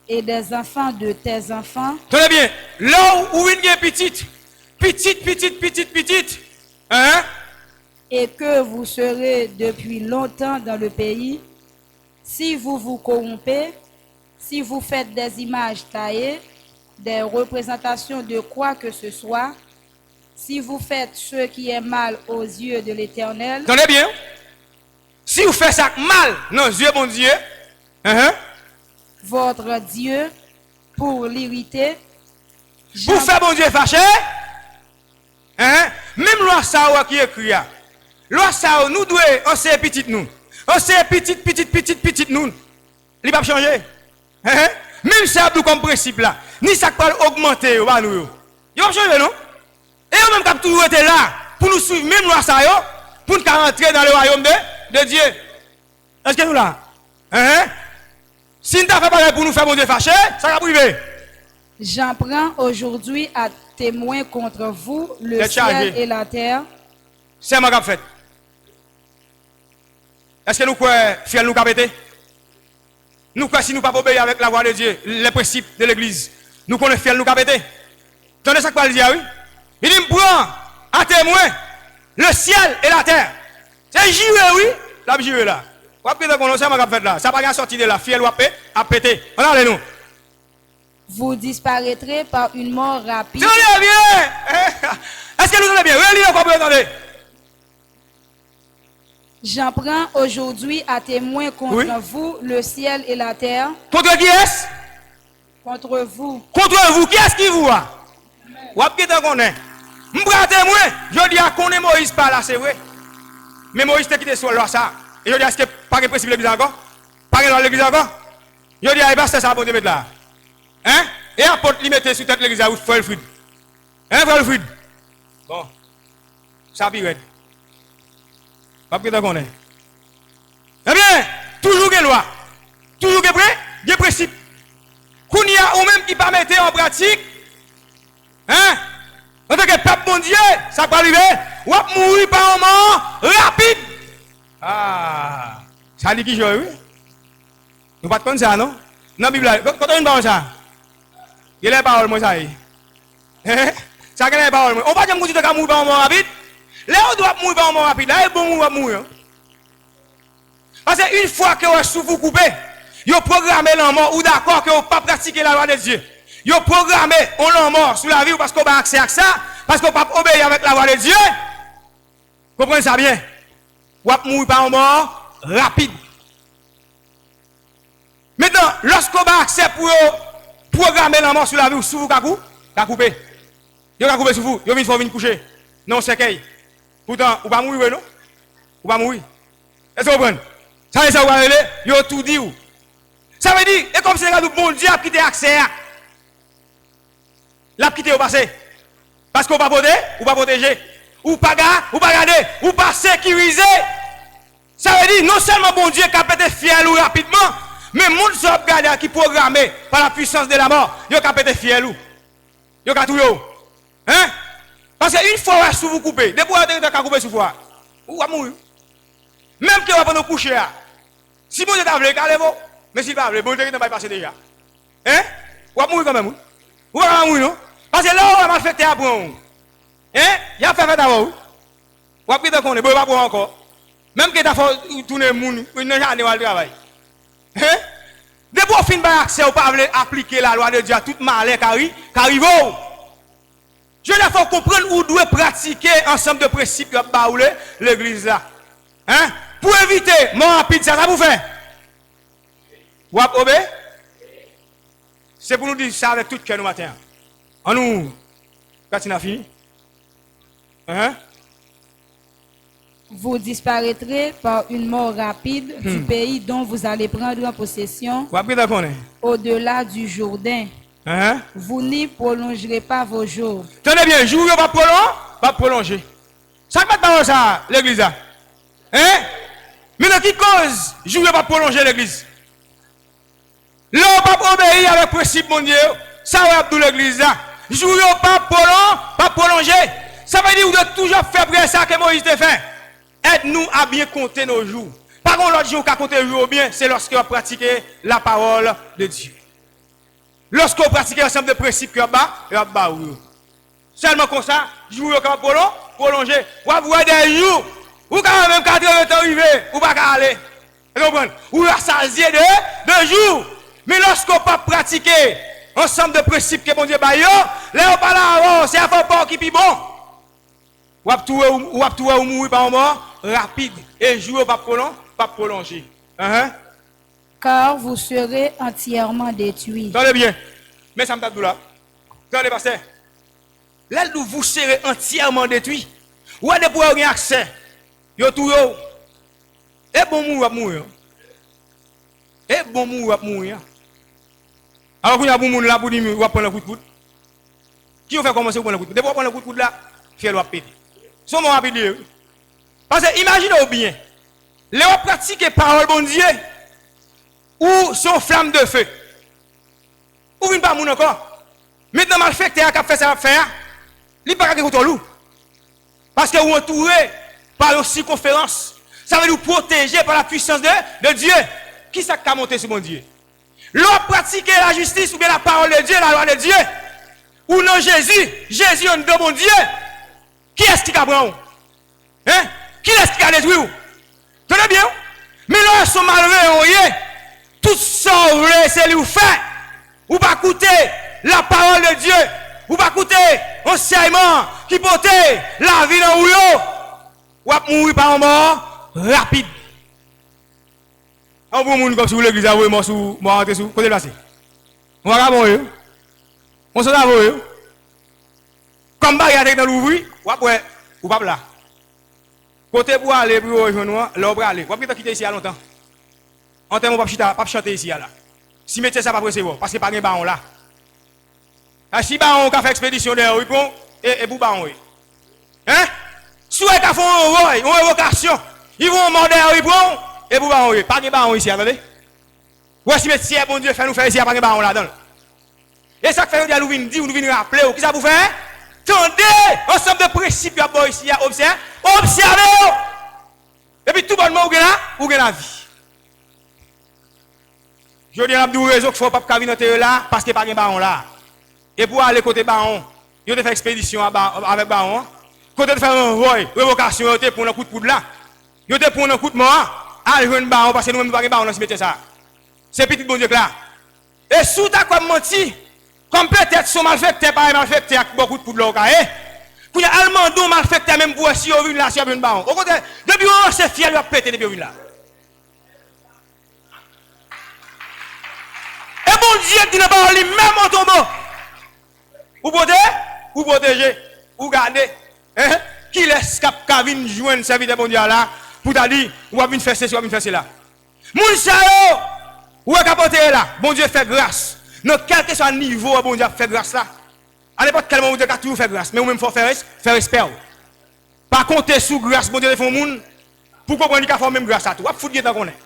et des enfants de tes enfants. Tenez bien. Là où une petite. Hein? Et que vous serez depuis longtemps dans le pays, si vous vous corrompez, si vous faites des images taillées, des représentations de quoi que ce soit, si vous faites ce qui est mal aux yeux de l'Éternel. Tenez bien. Si vous faites ça mal dans les yeux de mon Dieu, votre Dieu, pour l'irriter, pour faire mon Dieu fâché, même loi ça qui écrit, loi ça nous devons, on sait petite nous, on sait petite nous, il va changer. Même ça comme principe là, ni ça peut augmenter, il va changer non? Et on même qui toujours été là pour nous suivre même loi ça pour nous rentrer dans le royaume de Dieu. Est-ce que nous là? Si nous avons fait pour nous faire mon Dieu fâché, ça va priver. J'en prends aujourd'hui à témoin contre vous le ciel et la terre. C'est ma fait. Est-ce que nous croyons fiel nous capter? Nous croyons si nous ne pas obéir avec la voix de Dieu, les principes de l'église. Nous connaissons fiel nous capter. Tenez ça quoi le dire oui? Il dit prend à témoin le ciel et la terre. C'est juré oui, la juré là. Vous avez pris ça ma fait là. Ça pas sorti de la fiel ou à péter. On allez nous. Vous disparaîtrez par une mort rapide. Tenez bien. Est-ce que nous allons bien? Oui, encore vous entendez? J'en prends aujourd'hui à témoin contre vous le ciel et la terre. Contre qui est-ce? Contre vous. Contre vous, qui est-ce qui vous a? Vous avez pris qu'on est. Je prends témoin. Je dis à qu'on est Moïse par là, c'est vrai. Mais Moïse t'a quitté sur là ça. Et je dis est-ce que pas de principe de l'église encore? Pas de l'église encore? Je dis à c'est ça pour te mettre là. Hein? Et apporte lui mettre sur tête l'église à frère le fruit. Frère le fruit. Bon. Ça pire. Pas de qu'on est. Eh bien, toujours des lois. Toujours des principes. Qu'on y a ou même qui pas mettre en pratique. Hein? En tant que peuple bon Dieu, ça peut arriver. Ou mourir par un moment rapide. Ah, ça dit qui joue, oui? Nous pas de ça, non? Dans la Bible, quand on parle ça, il y a les paroles, moi, ça y est. Ça y a les paroles, on va dire que tu dois mourir par un moment rapide. Là, on doit mourir par un moment rapide. Là, il est bon mourir, mourir. Parce qu'une fois que vous sous vous coupez, vous programmez la mort, ou d'accord que vous ne pas pratiquer la loi de Dieu. Vous programmez la mort sous la vie parce qu'on a accès à ça, parce qu'on ne peut pas obéir avec la loi de Dieu. Comprenez ça bien? Ou mourir par un mort rapide. Maintenant, lorsqu'on a accès pour programmer la mort sur la vie, sous vous, vous coupé. Vous avez coupé sur vous, vous venez coucher. Non, c'est qu'il. Pourtant, vous ne pas mourir, non? Vous ne pas mourir. Est-ce que vous comprenez? Ça veut dire, ça va yo tout dit. Ça veut dire, et comme c'est le bon Dieu a quitté accès, l'a quitté au passé. Parce qu'on va pas protéger, ou pas garder, ou pas sécuriser. Ça veut dire, non seulement bon Dieu qui a pété fiel ou rapidement, mais le monde soit gardé qui est programmé par la puissance de la mort, il a pété fiel ou. Il a tout yo. Hein? Parce qu'une fois sous vous coupez, depuis que vous avez coupé sous vous, vous allez mourir. Même que vous allez coucher, si vous êtes avlé, calez-vous. Mais si vous n'avez pas, vous ne pas passer déjà. Hein? Vous allez mourir quand même. Vous allez mourir, non? Parce que là, on va mal faire après. Hein? Il y a fait d'abord. Vous allez qu'on est, vous ne pas encore. Même que vous avez tourné le monde, vous n'avez jamais travail. Hein? Depuis que vous finissez par accès, vous ne pouvez pas appliquer la loi de Dieu à tout malheur qui arrive. Je dois faut comprendre où doit pratiquer ensemble de principes que baoulé l'église là. Hein? Pour éviter mon rapide ça vous fait. Vous obé? C'est pour nous dire ça avec tout cœur nous matin. En nous quand il a fini. Hein? Vous disparaîtrez par une mort rapide du pays dont vous allez prendre en possession au-delà du Jourdain. Vous n'y prolongerez pas vos jours. Tenez bien, jour va prolonger. Ça ne pas ça, l'église. Hein? Mais de qui cause, jour va prolonger l'église? Là, on va obéir avec le principe mondial. Ça va pour l'église. Jour pas prolonger. Ça veut dire que toujours faire après ça que Moïse a fait. Aide-nous à bien compter nos jours. Par contre, l'autre jour, qu'à compter les jours bien, c'est lorsque on pratique la parole de Dieu. Lorsqu'on pratique l'ensemble de principes, il y a seulement comme ça, jour on prolonger. Ou avoir des jours, ou quand même 80 ans arrivé, ou pas aller. Vous comprenez? Ou à s'azier de jours. Mais lorsqu'on pas pratiquer ensemble de principes que mon Dieu baille, là on pas là, c'est un fort qui est bon. Ou à tout ou mourir par mort rapide et jour pas prolonger. Car vous serez entièrement détruits. Attendez bien. Mais ça me tape là. Attendez, pasteur. Là, vous serez entièrement détruits. Ou à des pour avoir accès. Yo tout yo. Et bon mourir. Et bon mourir. Alors qu'il y a bon monde là pour dire, vous va prendre un coup de coude. Qui vous fait commencer à prendre un coup de coude? Dès que vous prenez un coup de coude là, fiel va péter. Son mot rapide. Parce que imaginez bien. Les pratiquer parole bon Dieu. Ou son flamme de feu. Ou vient pas moun encore. Maintenant malfecteur qui a fait ça va faire. Il pas qu'à loup. Parce que vous entouré par une circonférence. Ça veut nous protéger par la puissance de Dieu. Qui ça qui a monté sur mon Dieu? L'on pratique la justice ou bien la parole de Dieu, la loi de Dieu. Ou non Jésus est un de mon Dieu. Qui est-ce qui a pris? Hein? Qui est-ce qui a détruit? Tenez bien. Mais là, ils sont malheureux, tout ça, c'est lui faire. Ou pas écouter la parole de Dieu. Ou pas écouter enseignement qui porte la vie dans l'eau. Ou pas mourir par un mort rapide. On va mourir comme si vous l'église a mort sous rentrer sous côté placé. On va mourir. On s'en va mourir. Comme bagarre dans l'ouvrir, ou pas là. Côté pour aller pour rejoindre, là on va aller. Vous pouvez quitter ici à longtemps. En termes de pas chanter ici là. Si mettez ça pas recevoir parce que pas de baron là. Si baron qui fait expédition d'air, il prend et pour baron. Hein? Soit qu'ils font une évocation, ils vont demander il prend et pour baron. Pas de baron ici, attendez. Ouais si mettez bon Dieu fait nous faire ici pas de baron là dedans. Et ça fait nous venir rappeler qui ça vous fait? Tendez ensemble de principes à ici à observer. Observez. Et puis tout bonnement ou la vie. Je dis à Abdou Réseau qu'il ne faut pas venir là parce qu'il n'y a pas de baron là. Et pour aller côté baron, il a fait expédition avec baron. Côté de faire un révocation, il a pour un coup de coude là. Il a pour un coup de mort. Allez, jouer un baron parce que nous ne pouvons pas baron dans ce métier ça. C'est petit bon Dieu là. Et sous ta comme menti, comme peut-être son malfecteur, pas malfecteur avec beaucoup de coups de l'eau. Quand il y a allemand dont malfecteur même pour si on vient là, si on vient baron. Au contraire, depuis on s'est fier, il va péter depuis on vient là. Et bon Dieu dit la parole même en tombant. Ou protéger, ou garder. Qui laisse cap Kavin joindre serviteur bon Dieu là pour t'a dit, ou va venir faire ceci, ou va venir faire cela. Moun sa yo, ou est capoté là, bon Dieu fait grâce. Donc, quel que soit le niveau, bon Dieu fait grâce là. À n'importe quel moment, Dieu a toujours fait grâce. Mais vous-même, il faut faire respect. Pas compter sous grâce, bon Dieu, il faut moun, pour comprendre qu'il faut même grâce à tout. Ou foutre bien qu'on est.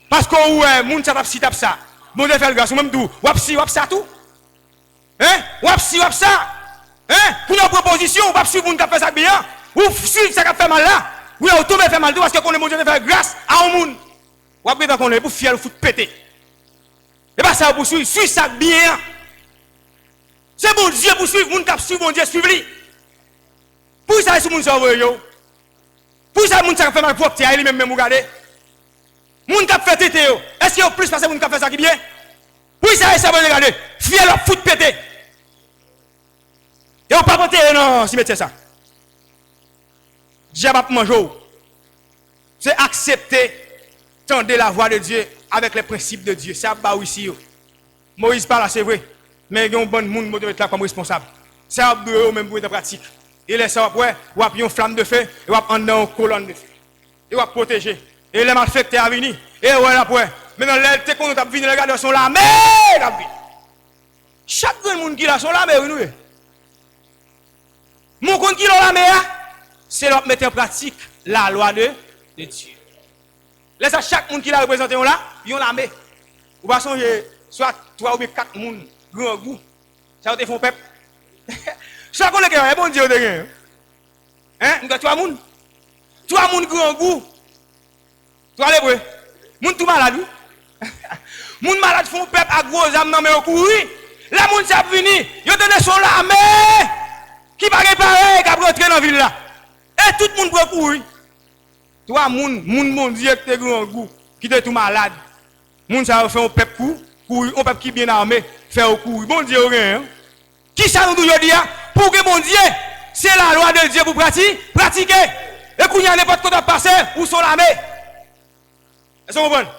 Parce que, ouais, moun ça tape si tape ça. Bon Dieu fait grâce, ou même tout. Ou si, ou ça tout. Hein? Ou si, ou ça. Hein? Pour une proposition, ou pas suivre moun qui fait ça bien. Ou suivre ça qui fait mal là. Ou on tombe fait mal tout parce que qu'on est bon Dieu faire grâce à un moun. Ou après qu'on est pour fier, ou foutre péter. Et pas ça pour suivre ça bien. C'est bon Dieu pour suivre, moun qui suit bon Dieu suivre lui. Pour ça c'est moun ça yo. Pour ça moun ça fait mal propre, il même regarder. Moun qui fait tété yo. Est-ce qu'il y a plus parce que moun qui fait ça qui bien? Pour ça c'est bon regarder. Fier la foot péter. Et on pas porter non, si mettez ça. Diable manger. C'est accepter tendre la voix de Dieu avec les principes de Dieu. C'est à bas ici. Moïse parle là, c'est vrai. Mais il y a un bon monde qui doit être là comme responsable. C'est à bas même pour être pratique. Il est ça après, ou a une flamme de feu, et ou a en une colonne de feu. Et ou a protéger. Et les malfaiteurs à venir. Et ouais après. Maintenant les qu'on a venir regarder son l'armée, chaque monde qui a son l'armée, nous. Mon compte qui a l'armée, c'est de mettre en pratique la loi de Dieu. Laisse à chaque monde qui l'a représenté là, ils ont l'armée. Ou pas songer soit 3 ou 4 personnes grand goût. Ça te font peuple. Soit qu'on est un bon Dieu de rien. Hein, nous 3 personnes. 3 personnes grand goût. 3 les bras. Moun tout malade. Moun malade font peuple à gros âme non mais au courir. La moun ça venir, ils donné son l'armée qui pas réparer, qui a rentrer dans la ville là. Et tout le monde peut courir. Toi, moun Dieu qui te grand goût, qui te tout malade. Moun ça fait un peuple courir, un peuple qui bien armé, faire courir. Bon Dieu rien. Qui ça nous dit pour que mon Dieu, c'est la loi de Dieu pour pratiquer. Et qu'on y a n'importe quoi de passer ou son l'armée. Est-ce que vous comprenez?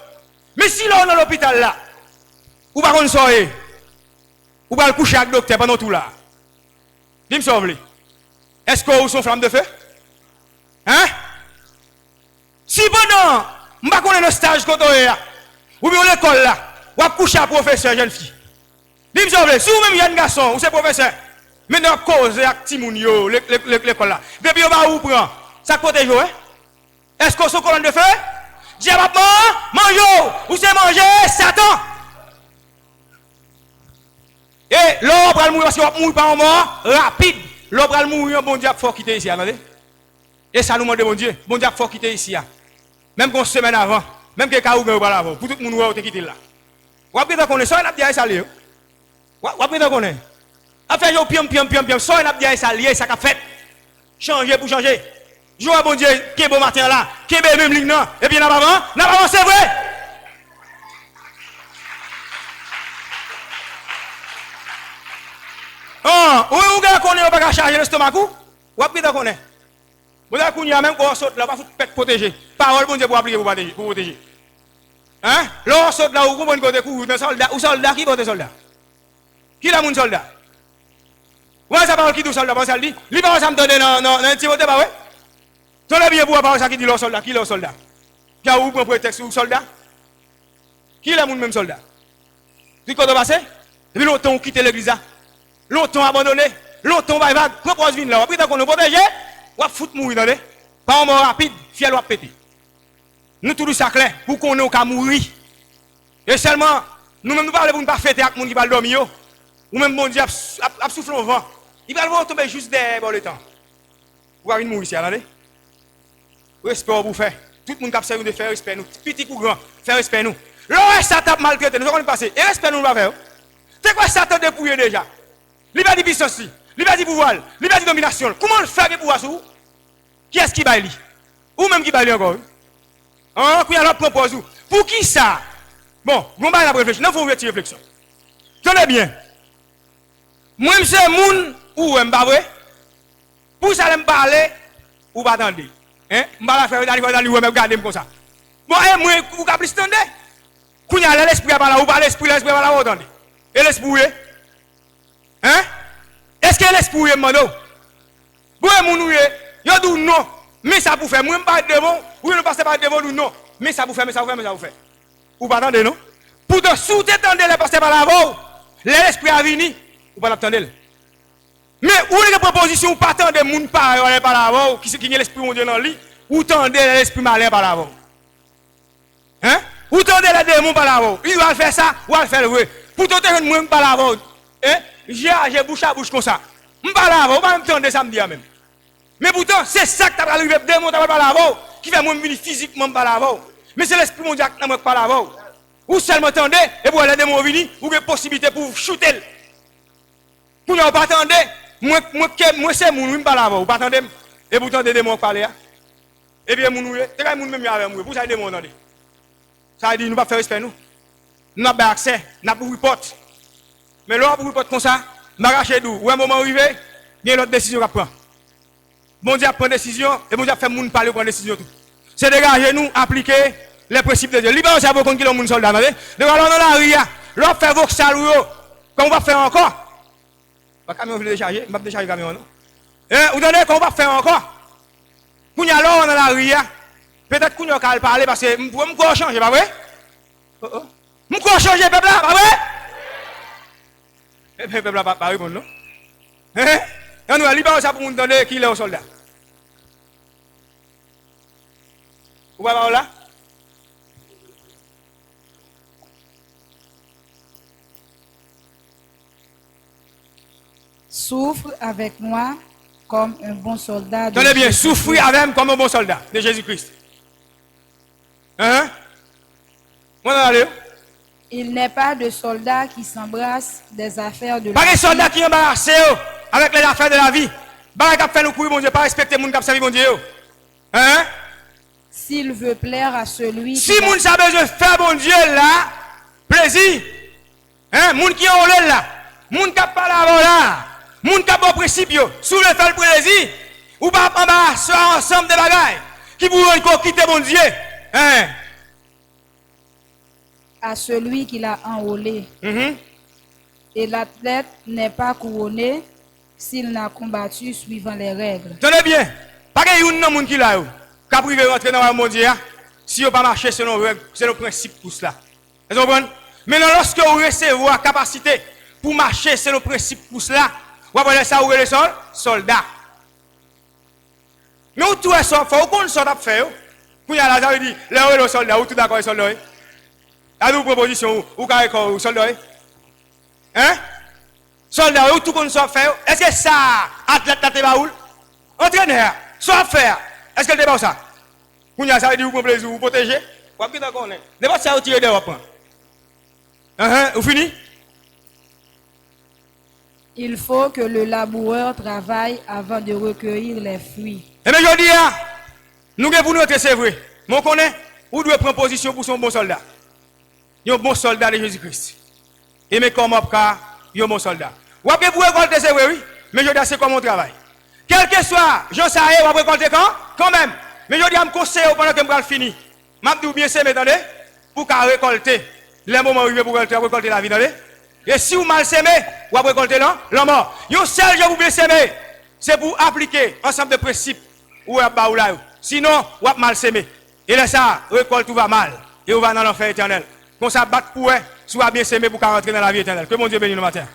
Mais si là on est dans l'hôpital là, ou pas qu'on sorte, ou pas le coucher avec le docteur pendant tout là. Dis-moi ça, est-ce que vous sont flamme de feu? Hein? Si pendant, je ne sais pas un stage quand on est là, ou bien l'école là, ou à coucher à professeur, jeune fille. Dis-moi ça, si vous-même y a un garçon, ou c'est professeur, maintenant cause avec Timounio, l'école là, depuis on va où prendre, ça protège, hein? Est-ce que vous sont colonne de feu? Diable, mange, ou c'est manger Satan. Et l'homme va mourir parce qu'il va mourir par un mort rapide. L'homme va mourir, bon Dieu, il faut quitter ici. Attendez. Et ça nous demande, bon Dieu, il faut quitter ici. Même une semaine avant, même que Kaou va avant, pour tout le monde qui quitter là. Vous avez bien qu'on est, soit il a bien salé. Vous avez bien qu'on est. Enfin, yo piam, soit il a bien salé, ça a fait. Changer pour changer. Jouer bon Dieu, qui est bon matin là, qui est même ligne non, et puis n'a pas c'est vrai. Oh, ou gars qu'on est pas charger l'estomac ou après qu'on est. Vous avez qu'on y a même qu'on saute là, pas faut protéger. Parole bon Dieu pour appliquer pour protéger. Hein? Là saute là ou qu'on côté courir dans soldat ou soldat qui porte soldat. Qui la mon soldat? Ouais ça parole qui tout soldat, ça dit. Lui parole ça me donner dans intimité pas ouais. Ton bien pour parole ça qui dit le soldat, qui le soldat? Qui a ou prend prétexte ou soldat? Qui la mon même soldat? Tu quand passé? Depuis longtemps quitter l'église là. Longtemps abandonné, longtemps vague, propose vin là, après qu'on nous protège, ou foutre mourir dans pas un mort rapide, fiel ou péter. Nous tout ça clair pour qu'on ait qu'à mourir. Et seulement nous même nous parler pour ne pas fêter avec monde qui va dormir ou même bon Dieu a souffler au vent. Il va tomber juste derrière le temps. Vous allez mourir ici, attendez. Respect vous faire. Tout le monde qui a servi de faire respect nous, petit ou grand, faire respect nous. Là ça tape maltraité, nous allons passer. Et respect nous va faire. C'est quoi ça t'a dépouillé déjà? Liberté de puissance, liberté de pouvoir, liberté de domination. Comment le faire pour vous? Qui est-ce qui va lui? Ou même qui va lui encore? Ah, puis alors propose vous. Pour qui ça? Bon, on va réfléchir. Non, il faut ouvrir une réflexion. Tenez bien. Moi, c'est moun ou pas vrai? Pour ça, me parler ou pas attendre. Hein? Je vais faire dans le regarder comme ça. Bon, et moi, vous avez plus attendre? Quand il y a l'esprit par là, ou pas l'esprit par là, vous attendez. Et l'esprit? Hein? Est-ce que l'esprit est mando? Vous avez mon oué, yo dit non. Mais ça pour faire, moi, je ne pas de démon, ou ne passez pas de démon, ou non. Mais ça pour faire, mais ça pour faire, mais ça pour faire. Ou pas attendre, non? Pourtant, si vous attendez les passer par la voie, l'esprit a venu, ou pas attendre. Mais où est la proposition, ou pas attendre les gens par la voie, qui est l'esprit mon Dieu dans le lit, ou attendez l'esprit malin par la voie. Hein? Ou attendez les démons par la voie. Il doit faire ça, ou va faire le vrai. Pourtant, je ne pas la voie. Hein? J'ai bouche à bouche comme ça. Je ne pas la voie, je ne pas attendre samedi même. Mais pourtant, c'est ça que tu as arrivé, démon par la voie, qui fait moi venir physiquement par la voie. Mais c'est l'esprit mon Dieu qui n'a pas la voie. Ou seulement attendez, et pour les démons venir, ou une possibilité pour shooter. Pour ne pas attendre, moi c'est mon, je pas la voie, ou pas attendre, et pourtant des démons parler. Et bien, mon c'est quand même même avec moi, pour ça les démons attendez. Ça veut dire nous pas faire respect nous. Nous n'avons pas accès, nous n'avons pas report. Mais là, pour report comme ça, m'arracher d'où, ou un moment arrivé, il y a l'autre décision à prendre. Bon Dieu prend décision, et bon Dieu fait moun parler prendre décision tout. C'est dégager nous, appliquer les principes de Dieu. Libérer ça pour qu'on ait un soldat. Nous allons dans la rue, l'on fait vos salou, qu'on va faire encore. Le camion veut décharger, je vais décharger le camion. Vous donnez qu'on va faire encore. Quand nous allons dans la rue, peut-être qu'on va parler parce que je vais changer, pas vrai? Je vais changer, peuple là, pas vrai? Le peuple là, pas répondre, non? On va libérer ça pour nous donner qui est au soldat. Vous voyez là? Souffre avec moi comme un bon soldat. Tenez bien, souffrir avec moi comme un bon soldat de Jésus-Christ. Hein? On va aller. Il n'est pas de soldat qui s'embrasse des affaires de la vie. Pas de soldat vie. qui embarrassé avec les affaires de la vie. Pas de fait nous courir, mon Dieu, pas respecter les gens qui servent mon Dieu. Hein? S'il veut plaire à celui si moun sa besoin faire mon Dieu là, plaisir. Hein? Moun qui ont là, moun qui parle avant là, moun qui a bon principe, sous le fait le plaisir, ou pas embarrasser ensemble de bagailles qui pourront quitter mon Dieu. Hein? À celui qui l'a enrôlé. Et l'athlète n'est pas couronné s'il n'a combattu suivant les règles. Tenez bien, pas qu'il y ait un monde qui l'a, qui a privé rentrer dans le monde, si vous pas marché selon les règles, c'est le principe pour cela. Vous comprenez? Maintenant, lorsque vous recevez la capacité pour marcher selon le principe pour cela, vous appelez ça où est le soldat. Mais où tout est soldat, il faut qu'on soldat faire. Quand il y a la dit, là où est le soldat, où tout d'accord est soldat. La double proposition, où est le soldat? Hein? Soldat, où tout qu'on soit faire? Est-ce que ça, athlète dans tes baoules? Entraîneur, soit faire. Est-ce que le débat ça? Quand il y a ça, dit vous plaisir, vous protéger? Vous avez d'accord? Ne pas ça retirer dehors. Vous fini? Il faut que le laboureur travaille avant de recueillir les fruits. Eh bien, je dis, nous devons nous être, c'est vrai. Mais on connaît, où doit prendre position pour son bon soldat? Il y a un bon soldat de Jésus-Christ. Et mais comme cas, il y a un bon soldat. Vous avez pour récolter, c'est vrai, oui. Mais je dis, c'est comme on travaille. Quel que soit, j'en sais, vous avez récolter quand même. Mais je dis, je me conseille pendant que je vais finir. Je vais bien s'aimer, attendez, pour récolter. Les moments où vous récolter la vie, attendez. Et si vous mal s'aimer, vous avez récolter la mort. Un seul, je vous bien s'aimer. C'est pour appliquer ensemble de principes ou à là. Sinon, vous avez mal s'aimer. Et là, ça, récolte, tout va mal. Et vous va dans l'enfer éternel. Comme ça, battre pour si vous avez bien s'aimer pour rentrer dans la vie éternelle. Que mon Dieu bénisse le matin.